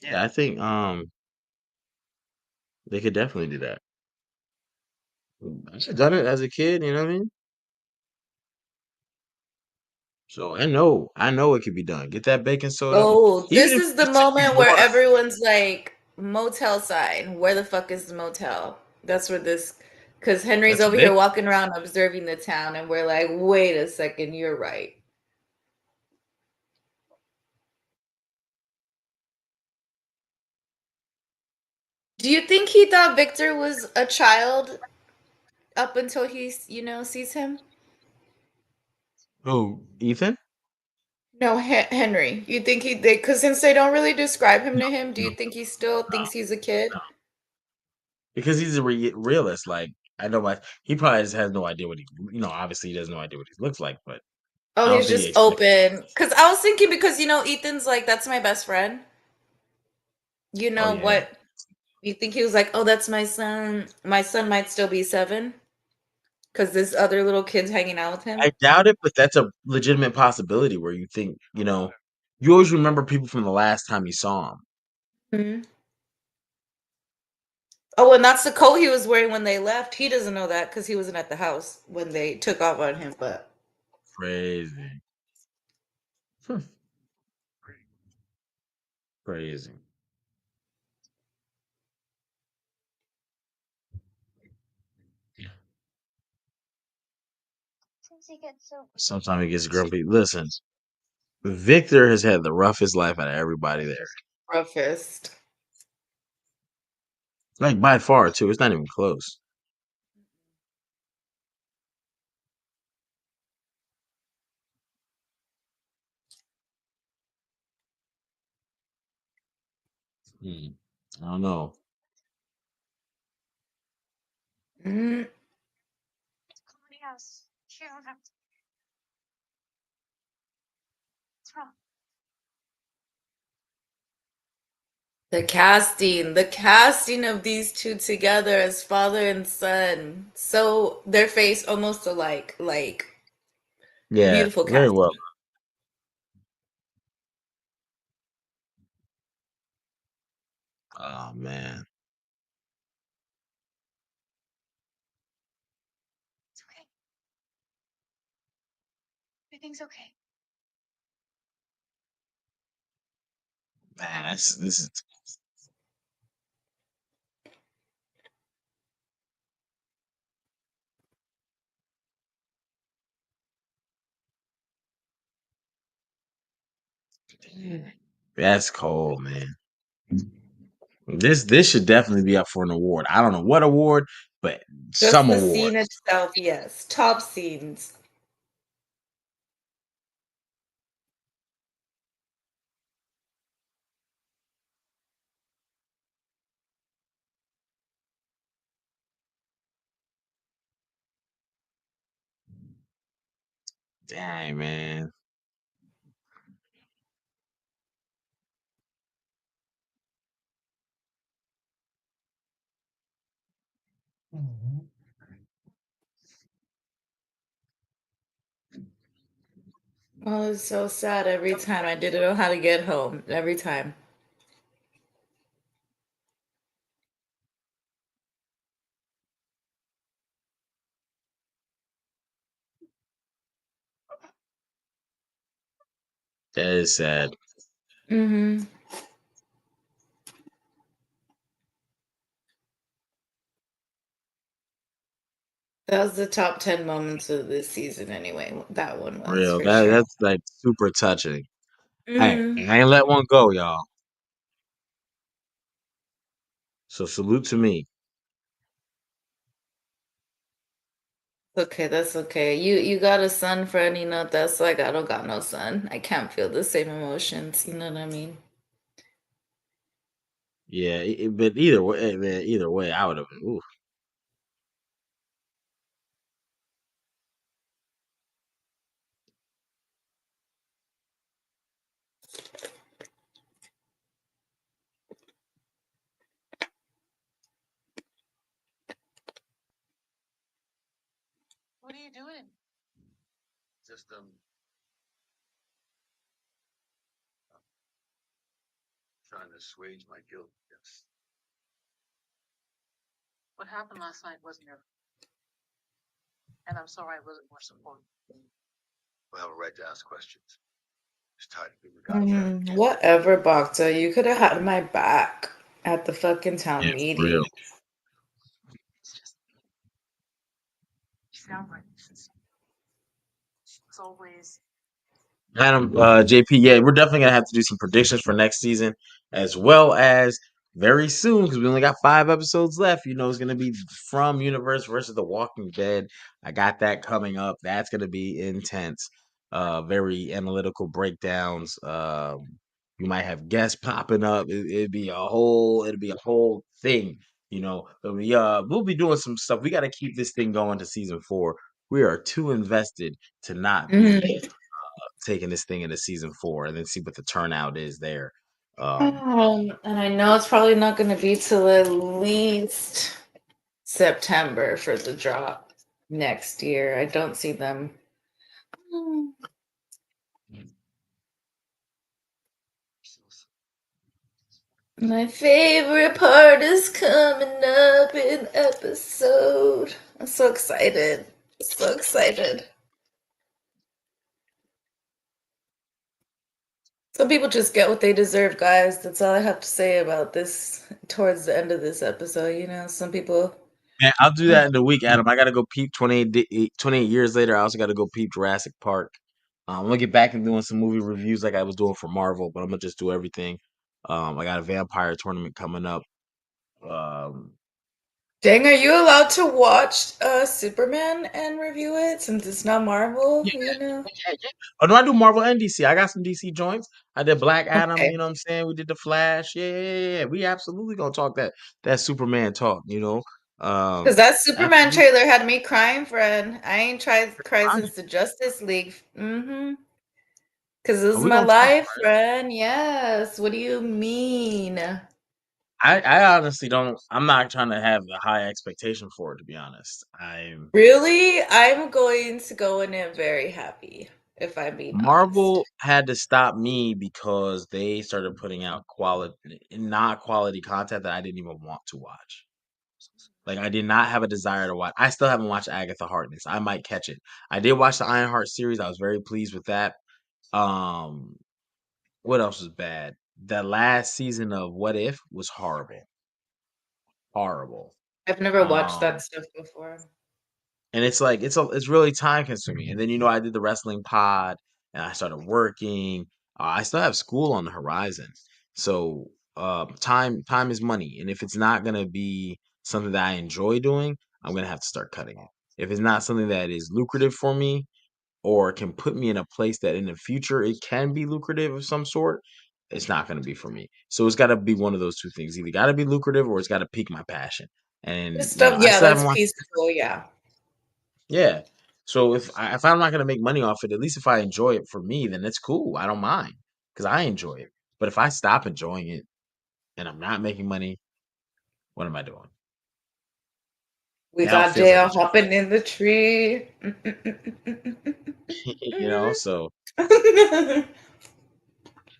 Yeah, I think they could definitely do that. I've done it as a kid. You know what I mean? So I know it could be done. Get that baking soda, Oh, even this if is you the just take moment where water. everyone's like, motel sign. Where the fuck is the motel? That's where this, because Henry's That's over what they. here walking around observing the town, and we're like, wait a second, you're right. Do you think he thought Victor was a child up until sees him? Oh, Ethan? No, Henry. You think because since they don't really describe him No, to him, do no, you think he still no. thinks he's a kid? No. Because he's a realist. Like I know, he probably just has no idea what obviously he doesn't know idea what he looks like, but Oh, I don't he's think he just expects. open. Because I was thinking, because Ethan's like, that's my best friend. You Oh know yeah, what? You think he was like, "Oh, that's my son. My son might still be 7 because this other little kid's hanging out with him." I doubt it, but that's a legitimate possibility where you think, you always remember people from the last time you saw them. Mhm. Oh, and that's the coat he was wearing when they left. He doesn't know that because he wasn't at the house when they took off on him. But Crazy. Hmm, crazy. Sometimes he gets grumpy. Listen, Victor has had the roughest life out of everybody there. roughest. Like by far too. It's not even close. Hmm. I don't know. Mm. The casting of these two together as father and son. So their face almost alike. Like Yeah, beautiful very well. casting. Oh man. Man, this is that's cold, man. This should definitely be up for an award. I don't know what award, but Just some the award. scene itself, yes. Top scenes. Dang, man. Oh, it's so sad every time. I didn't know how to get home. Every time. That is sad. Mm-hmm. That was the top 10 moments of this season anyway. That one For was real. for That sure. that's like super touching. Mm-hmm. I ain't let one go, y'all. So salute to me. Okay, that's okay. You got a son, friend, that's like I don't got no son. I can't feel the same emotions, you know what I mean? Yeah, but either way, man, either way, I would have. Ooh, What are you doing? Just trying to assuage my guilt. Yes. What happened last night wasn't your, and I'm sorry I wasn't more supportive. We have a right to ask questions. Just tired of being the guy there. Whatever, Bokta. You could have had my back at the fucking yeah, town for real. meeting. It's just, you sound like it's always. Adam, JP, yeah, we're definitely gonna have to do some predictions for next season, as well as very soon because we only got 5 episodes left. It's gonna be From Universe versus The Walking Dead. I got that coming up. That's gonna be intense. Very analytical breakdowns. You might have guests popping up. It'd be a whole thing. But we'll be doing some stuff. We got to keep this thing going to season 4. We are too invested to not be Mhm. taking this thing into season 4 and then see what the turnout is there. And I know it's probably not going to be till at least September for the drop next year. I don't see them. My favorite part is coming up in episode. I'm so excited. So excited. Some people just get what they deserve, guys. That's all I have to say about this towards the end of this episode. You know, some people. Man, I'll do that in a week, Adam. I gotta go peep 28 years later. I also gotta go peep Jurassic Park. I'm gonna get back to doing some movie reviews like I was doing for Marvel, but I'm gonna just do everything. I got a vampire tournament coming up. Um, Dang, are you allowed to watch Superman and review it since it's not Marvel? yeah, You know? yeah. Oh no, I do Marvel and DC. I got some DC joints. I did Black Adam. Okay. You know what I'm saying? We did the Flash. Yeah. We absolutely gonna talk that Superman talk. You know. Because that Superman Absolutely. trailer had me crying, friend. I ain't tried cry since the Justice League. Mm-hmm. Because this is We my gonna talk. life, friend. Yes. What do you mean? I honestly don't. I'm not trying to have a high expectation for it. To be honest, I'm Really? I'm going to go in it very happy, if I'm being honest. Marvel had to stop me because they started putting out quality, not quality content that I didn't even want to watch. Like I did not have a desire to watch. I still haven't watched Agatha Harkness. I might catch it. I did watch the Ironheart series. I was very pleased with that. Um, what else was bad? The last season of What If was horrible. Horrible. I've never watched that Um, stuff before. And it's like it's really time consuming. And then I did the wrestling pod and I started working. I still have school on the horizon. So time is money. And if it's not gonna be something that I enjoy doing, I'm gonna have to start cutting it. If it's not something that is lucrative for me or can put me in a place that in the future it can be lucrative of some sort, it's not gonna be for me. So it's gotta be one of those two things. Either gotta be lucrative or it's gotta pique my passion. And This stuff, I yeah, still that's haven't watched. peaceful, yeah. Yeah. So if I'm not gonna make money off it, at least if I enjoy it for me, then it's cool. I don't mind because I enjoy it. But if I stop enjoying it and I'm not making money, what am I doing? We Now it got feels like a Dale job. hopping in the tree. So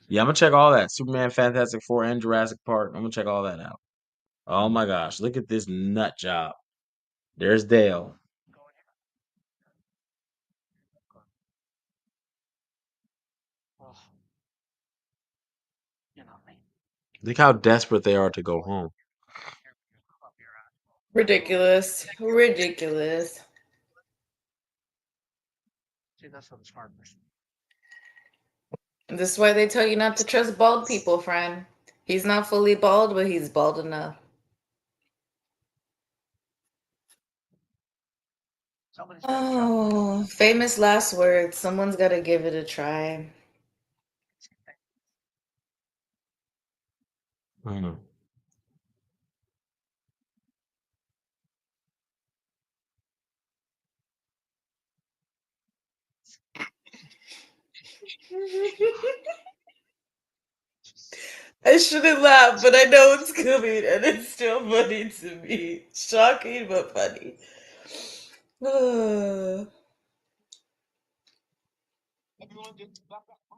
yeah, I'm gonna check all that. Superman, Fantastic Four, and Jurassic Park. I'm gonna check all that out. Oh my gosh, look at this nut job. There's Dale. Oh, you know me. Look how desperate they are to go home. Ridiculous. Ridiculous. See, that's what the smart person. This is why they tell you not to trust bald people, friend. He's not fully bald, but he's bald enough. Somebody's got to try. Oh, famous last words. Someone's got to give it a try. Mhm. I shouldn't laugh, but I know it's coming, and it's still funny to me. Shocking, but funny.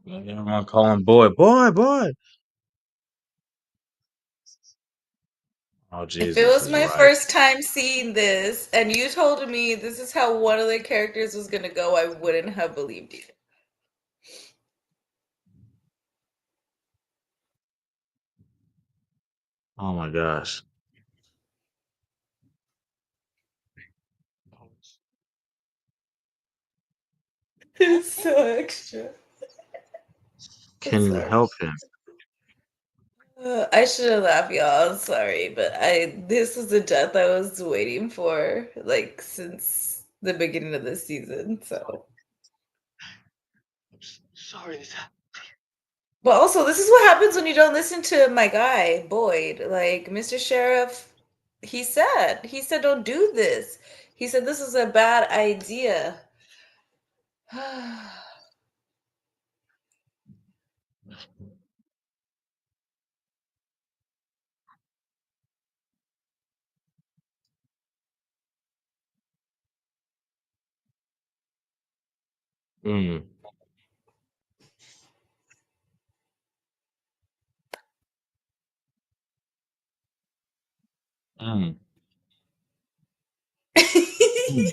Everyone calling boy, boy, boy. Oh If it Jesus was is my right. first time seeing this, and you told me this is how one of the characters was gonna go, I wouldn't have believed you. Oh my gosh. It's so extra. It's Can you so help him? I should have laughed, y'all. I'm sorry, but this was the death I was waiting for, like since the beginning of the season. So, Sorry, but also this is what happens when you don't listen to my guy Boyd, like Mr. Sheriff. He said don't do this. He said this is a bad idea. Mm, mm, mm.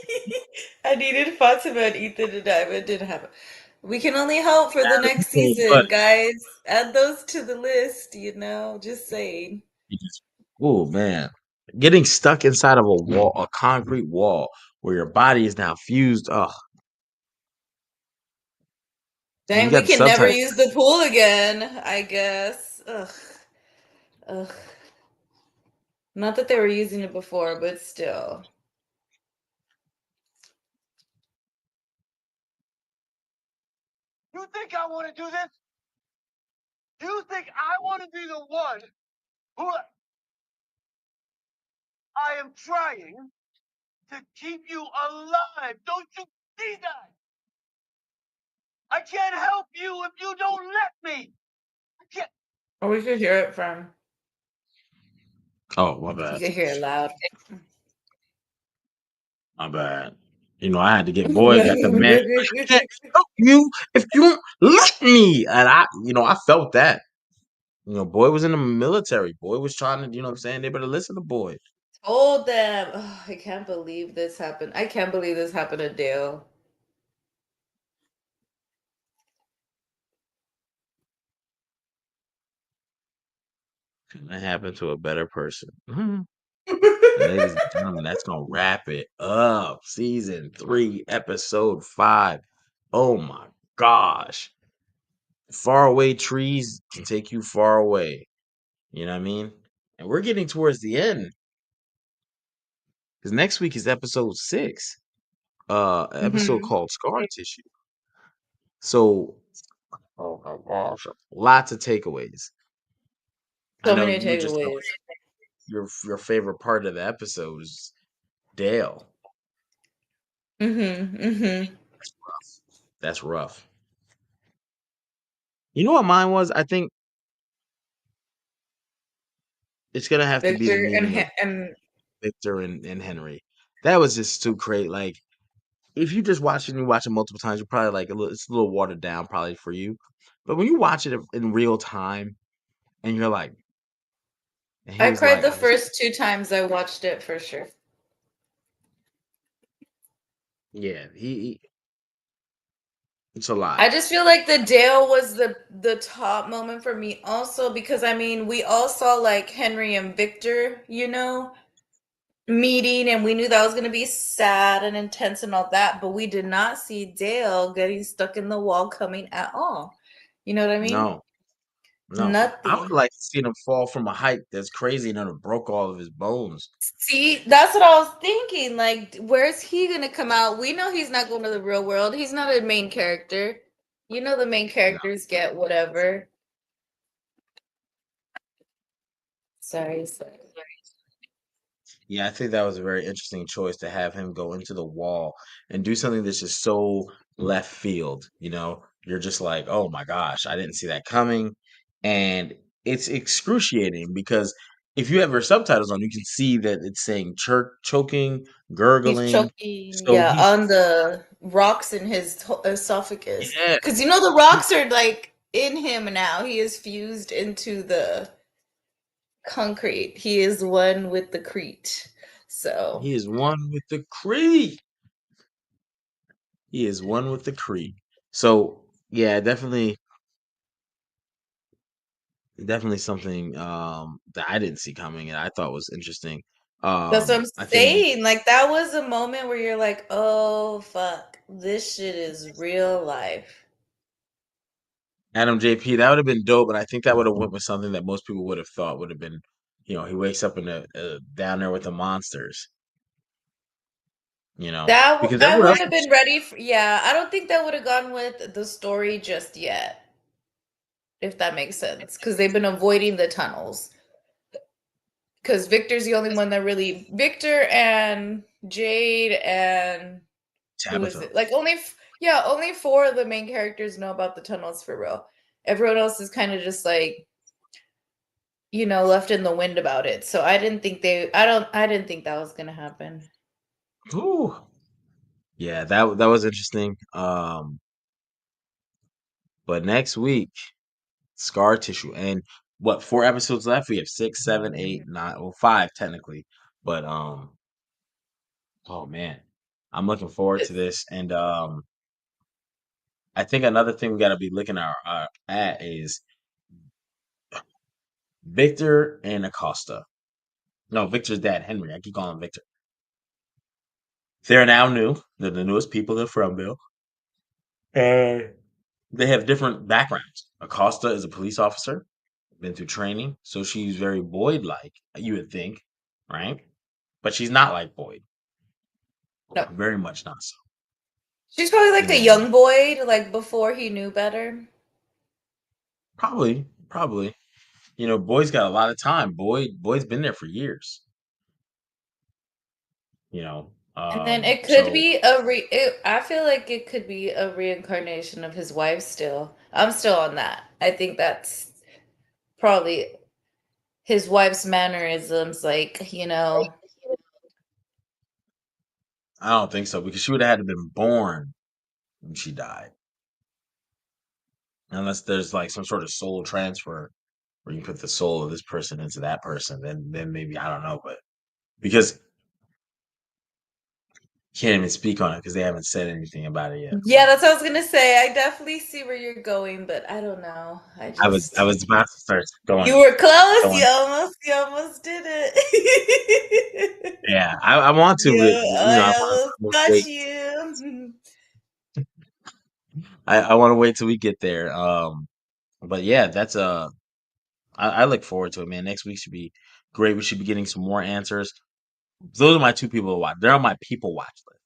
I needed Fatima and Ethan to die, but it didn't happen. We can only hope for the next So, but season, guys. Add those to the list, just saying. you just, oh man, getting stuck inside of a wall, a concrete wall, where your body is now fused. Oh, and you Dang, we got the can never subtitles. use the pool again, I guess. Ugh. Ugh. Not that they were using it before, but still. You think I want to do this? You think I want to be the one who I am trying to keep you alive? Don't you see that? I can't help you if you don't let me. I can't. Or we could hear it from. Oh, my You bad. could hear it loud. My bad. I had to get boy got the man. I can't help you if you don't let me. And I felt that. Boy was in the military. Boy was trying to, what I'm saying? They better listen to boy. Told them. Oh, I can't believe this happened. I can't believe this happened to Dale. That happened to a better person. Mhm. And ladies and gentlemen, that's gonna wrap it up. Season 3, episode 5. Oh my gosh. Faraway trees can take you far away. You know what I mean? And we're getting towards the end. Because next week is episode 6. Episode Hmm. called Scar Tissue. So, oh my gosh, lots of takeaways. I So know many you were just telling takeaways. your favorite part of the episode is Dale. Hmm. Hmm. That's rough. That's rough. You know what mine was? I think it's gonna have to be the Victor and meeting of Victor and Henry. That was just too crazy. Like, if you just watch it and you watch it multiple times, you're probably like it's a little watered down, probably for you. But when you watch it in real time, and you're like, and he I was cried like, the I was, first 2 times I watched it for sure. yeah, it's a lot. I just feel like the Dale was the top moment for me also because I mean we all saw like Henry and Victor, meeting and we knew that was gonna be sad and intense and all that, but we did not see Dale getting stuck in the wall coming at all. You know what I mean? No, no, I would Nothing. like to see him fall from a height that's crazy and then it broke all of his bones. See, that's what I was thinking. Like, where's he gonna come out? We know he's not going to the real world. He's not a main character. The main No. characters get whatever. Sorry, sorry. Yeah, I think that was a very interesting choice to have him go into the wall and do something that's just so left field. You're just like, oh my gosh, I didn't see that coming. And it's excruciating because if you have your subtitles on, you can see that it's saying choking, He's gurgling. choking, So yeah, he's, on the rocks in his esophagus. yeah, Because the he, rocks are like in him now. He is fused into the concrete. He is one with the crete. So he is one with the Cree. He is one with the Cree. So yeah, definitely something that I didn't see coming and I thought was interesting. that's what I'm I think saying. Like that was a moment where you're like, oh fuck, this shit is real life. Adam JP, that would have been dope, but I think that would have went with something that most people would have thought would have been, he wakes up in the down there with the monsters, because I everyone else, wouldn't have been ready for, yeah, I don't think that would have gone with the story just yet, if that makes sense. Because they've been avoiding the tunnels. Because Victor's the only one that really Victor and Jade and who is Tabitha. it? Like only 4 of the main characters know about the tunnels for real. Everyone else is kind of just like left in the wind about it. So I didn't think that was gonna happen. Ooh, yeah, that was interesting. But next week, scar tissue, and what 4 episodes left? We have 6, 7, 8, 9, well, 5 technically. But oh man, I'm looking forward to It's- this, and I think another thing we got to be looking at is Victor and Acosta. No, Victor's dad, Henry. I keep calling him Victor. They're now new. They're the newest people in Fromville. And they have different backgrounds. Acosta is a police officer, been through training, so she's very Boyd like, you would think, right? But she's not like Boyd. no. Very much not so. She's probably You like a know, young boy, like before he knew better. probably. You know, Boyd's got a lot of time. Boyd's been there for years. You know, And then it could so be I feel like it could be a reincarnation of his wife still. I'm still on that. I think that's probably his wife's mannerisms, like, I don't think so because she would have had to been born when she died, unless there's like some sort of soul transfer where you put the soul of this person into that person. Then maybe I don't know, but because can't even speak on it because they haven't said anything about it yet. yeah, that's what I was gonna say. I definitely see where you're going, but I don't know. I was about to start You were close. going. You almost did it. Yeah, I want to, but Yeah, you know, I almost I want to got wait. you. I want to wait till we get there. But yeah, I look forward to it, man. Next week should be great. We should be getting some more answers. Those are my two people to watch. They're on my people watch list,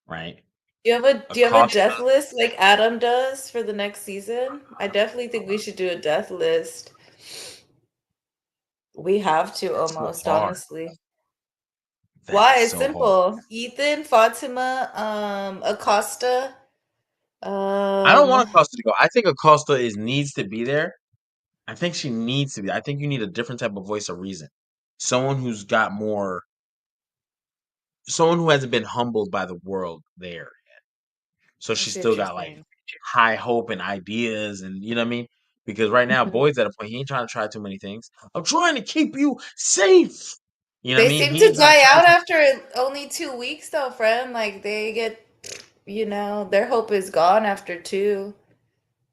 right? Do you have a Acosta, death list like Adam does for the next season? I definitely think we should do a death list. We have to that's so almost, hard. honestly. That Why? is It's so hard. simple. Ethan, Fatima, Acosta, I don't um, want Acosta to go. I think Acosta is needs to be there. I think she needs to be. I think you need a different type of voice of reason. Someone who's got more, someone who hasn't been humbled by the world there. So I she's see still what you're got like saying. high hope and ideas, and you know what I mean? Because right now, Mhm. Boyd's at a point he ain't trying to try too many things. I'm trying to keep you safe. You know what I They mean? seem He to ain't trying to die try out too. after only 2 weeks, though, friend. Like they get, their hope is gone after two.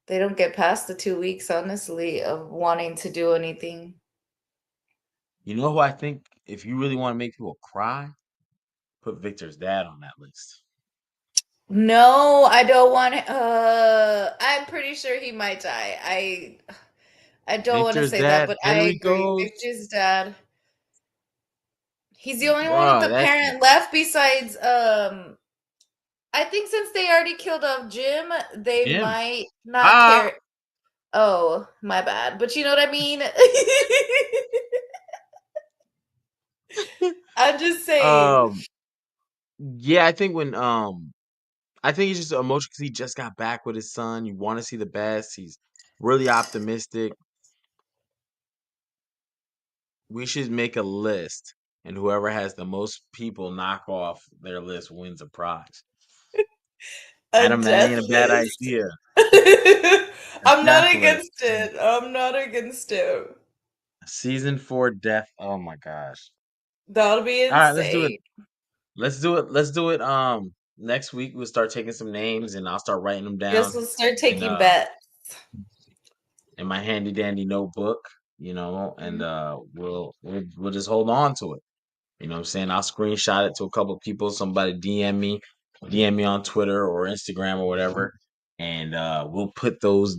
They don't get past the 2 weeks, honestly, of wanting to do anything. You know who I think if you really want to make people cry, put Victor's dad on that list. No, I don't want. I'm pretty sure he might die. I don't want to Victor's say that, dad, but I Henry agree. goes, Victor's dad. He's the only one with bruh, a that's parent left besides I think since they already killed off Jim, they him. might not Ah, care. Oh, my bad. But you know what I mean? I'm just saying. um, yeah, I think he's just emotional because he just got back with his son. You want to see the best. He's really optimistic. We should make a list, and whoever has the most people knock off their list wins a prize. A Adam, that death ain't a bad list. idea. A I'm not death list. against it. I'm not against it. Season 4 death. Oh my gosh. That'll be All right, let's do it. insane. Let's do it. Let's do it. Next week we'll start taking some names, and I'll start writing them Yes, down we'll start in taking bets. in my handy dandy notebook. You know, and Mhm. we'll just hold on to it. You know what I'm saying? I'll screenshot it to a couple of people. Somebody DM me on Twitter or Instagram or whatever, and we'll put those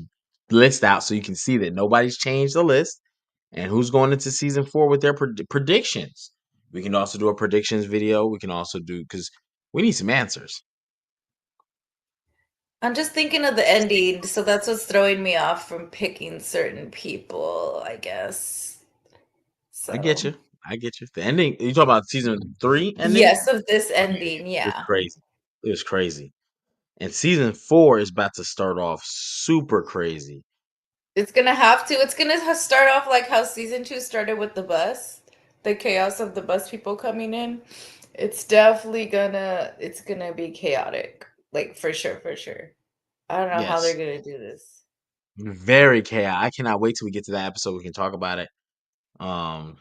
lists out so you can see that nobody's changed the list and who's going into season 4 with their predictions. We can also do a predictions video. We can also do because we need some answers. I'm just thinking of the ending, so that's what's throwing me off from picking certain people, I guess. I get So, you. I get you. The ending. You talking about season 3 ending? yes, of this ending, It was yeah. crazy. It was crazy. And season 4 is about to start off super crazy. It's gonna have to. It's gonna start off like how season two started with the bus, the chaos of the bus people coming in. It's definitely gonna. It's gonna be chaotic, like for sure, for sure. I don't know how they're Yes. gonna do this. Very chaotic. I cannot wait till we get to that episode. We can talk about it. Um,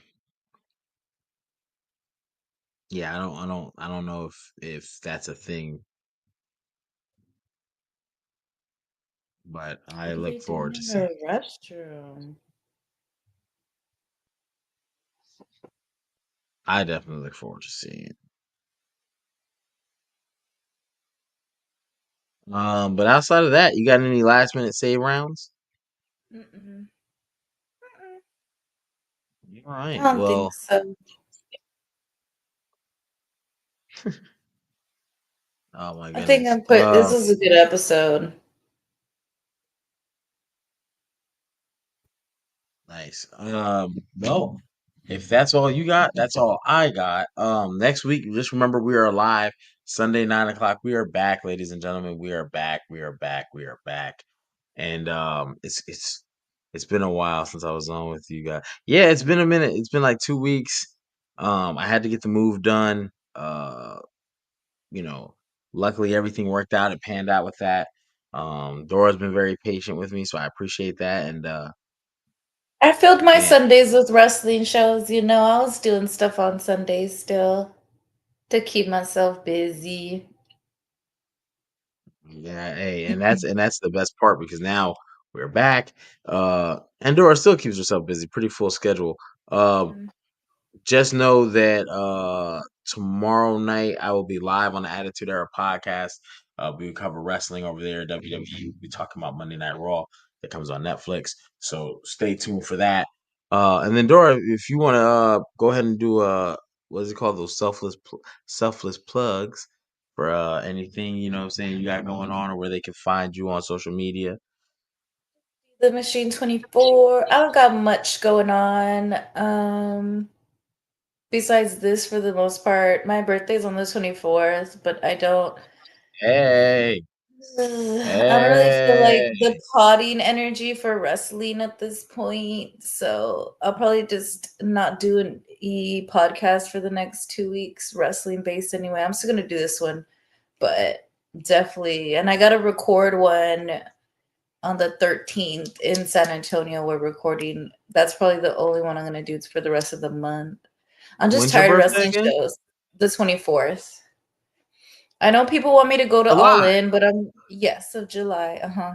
yeah, I don't know if that's a thing, but I What are they look doing forward to in seeing. the restroom? I definitely look forward to seeing it. But outside of that, you got any last minute save rounds? Mm-mm. Mm-mm. All I right. don't think Well, so. oh my I think goodness. I'm put. This was a good episode. Nice. Well, if that's all you got, that's all I got. Next week, just remember we are live Sunday 9 o'clock. We are back, ladies and gentlemen. We are back. We are back. We are back. And it's been a while since I was on with you guys. Yeah, it's been a minute. It's been like 2 weeks. I had to get the move done. You know, luckily everything worked out. It panned out with that. Dora's been very patient with me, so I appreciate that. And I filled my man, Sundays with wrestling shows. I was doing stuff on Sundays still to keep myself busy. yeah, hey, and that's the best part because now we're back. And Dora still keeps herself busy, pretty full schedule. Um, Mhm. just know that tomorrow night I will be live on the Attitude Era podcast. We cover wrestling over there, WWE. We'll be talking about Monday Night Raw that comes on Netflix. So stay tuned for that. And then Dora, if you want to go ahead and do what is it called, those selfless plugs for anything, you know what I'm saying, you got going on or where they can find you on social media. The Machine 24. I don't got much going on. Besides this, for the most part, my birthday's on the 24th, but I don't. Hey, I don't really feel like hey. the potting energy for wrestling at this point, so I'll probably just not do an podcast for the next 2 weeks, wrestling based anyway. I'm still gonna do this one, but definitely, and I gotta record one on the 13th in San Antonio. We're recording. That's probably the only one I'm gonna do for the rest of the month. I'm just When's your tired of birthday wrestling again? shows. The 24th. I know people want me to go to All July. In, but yes, of July. Uh-huh.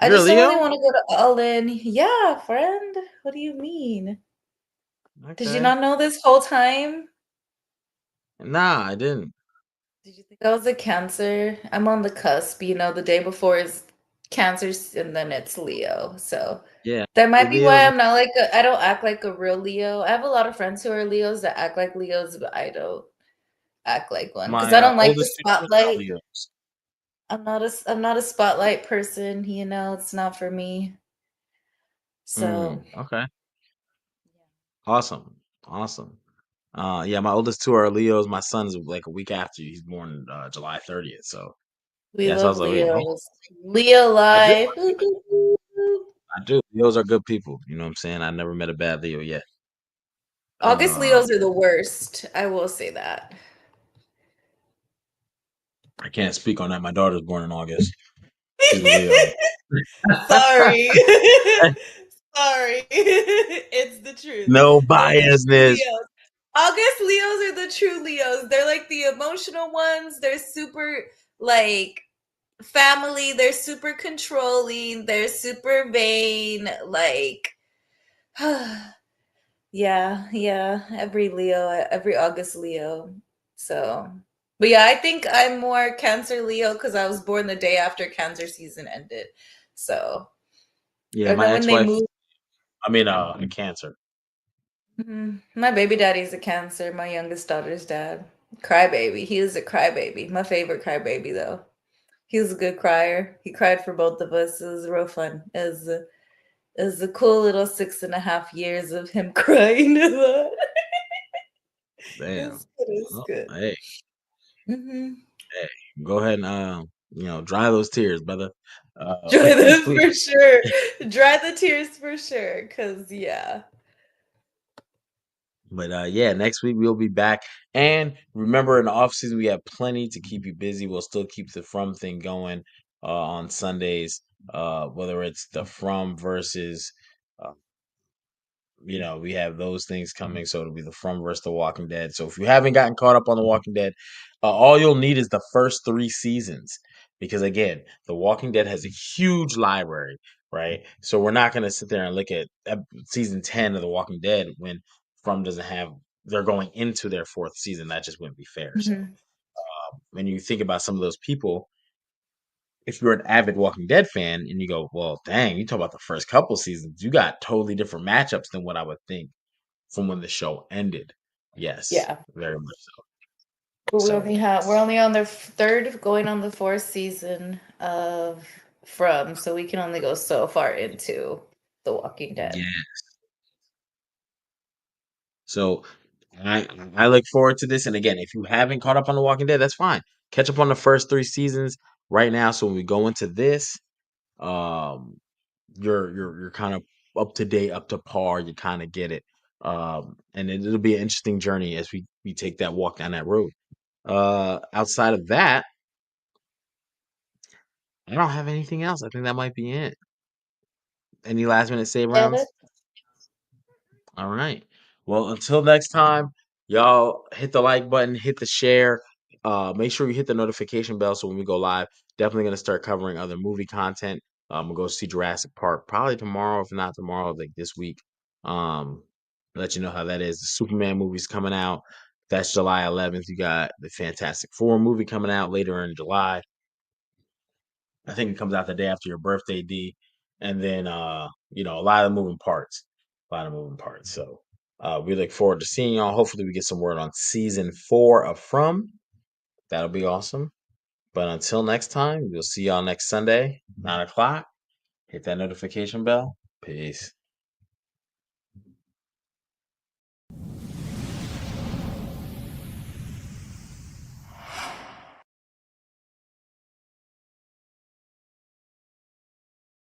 I You're a just don't really Leo? want to go to All In. Yeah, friend. What do you mean? Did you Okay. not know this whole time? Nah, I didn't. Did you think I was a Cancer? I'm on the cusp, the day before is Cancer and then it's Leo. So Yeah. that Hey, might be why Leo's. I'm not like I don't act like a real Leo. I have a lot of friends who are Leos that act like Leos, but I don't act like one because My I don't like the oldest two brothers are spotlight. Leos. I'm not a spotlight person, it's not for me. So, Okay. Awesome. Awesome. Yeah, my oldest two are Leos. My son is like a week after you. He's born July 30th. So we yeah, so I love was like, wait, hold Leos. Leo on. I do. life. Ooh, ooh, ooh, ooh. I do. Leos are good people. You know what I'm saying? I never met a bad Leo yet. August Um, Leos are the worst. I will say that. I can't speak on that. My daughter's born in August. She's a Leo. Sorry. Sorry. It's the truth. No They're the true biasness. Leos. August Leos are the true Leos. They're like the emotional ones. They're super like family. They're super controlling. They're super vain. Like yeah, every August Leo. So, but yeah, I think I'm more Cancer Leo because I was born the day after Cancer season ended. So, Yeah, and my then when they ex-wife. moved, I mean, a Cancer. my baby daddy's a Cancer, my youngest daughter's dad. Crybaby. He is a crybaby. My favorite crybaby, though. He was a good crier. He cried for both of us. It was real fun. It was a cool little 6.5 years of him crying a lot. Damn. It's good. It's Well, good. hey, Hmm. hey, go ahead and dry those tears, brother. Dry them We for sure. Dry the tears for sure. Cause yeah. But yeah, next week we'll be back. And remember, in the off season, we have plenty to keep you busy. We'll still keep the From thing going. on Sundays. Whether it's the From versus, uh, we have those things coming. So it'll be the From versus the Walking Dead. So if you haven't gotten caught up on the Walking Dead, all you'll need is the first 3 seasons, because again, the Walking Dead has a huge library, right? So we're not going to sit there and look at season 10 of the Walking Dead when From doesn't have. They're going into their fourth season. That just wouldn't be fair. So Mhm. when you think about some of those people, if you're an avid Walking Dead fan and you go, well, dang, you talk about the first couple seasons, you got totally different matchups than what I would think from when the show ended. Yes, Yeah. very much so. But So we're only on the third, going on the fourth season of From, so we can only go so far into The Walking Dead. yeah, so I I look forward to this. And again, if you haven't caught up on The Walking Dead, that's fine. Catch up on the first 3 seasons right now. So when we go into this, um, you're kind of up to date, up to par. You kind of get it. And it'll be an interesting journey as we take that walk down that road. Outside of that, I don't have anything else. I think that might be it. Any last minute save Yeah, rounds? All right. Well, until next time, y'all hit the like button, hit the share. Make sure you hit the notification bell so when we go live, definitely gonna start covering other movie content. We'll go see Jurassic Park probably tomorrow, if not tomorrow, like this week. Um, let you know how that is. The Superman movie's coming out. That's July 11th. You got the Fantastic Four movie coming out later in July. I think it comes out the day after your birthday, D. And then a lot of moving parts. A lot of moving parts. So we look forward to seeing y'all. Hopefully we get some word on season 4 of From. That'll be awesome. But until next time, we'll see y'all next Sunday, 9 o'clock. Hit that notification bell. Peace.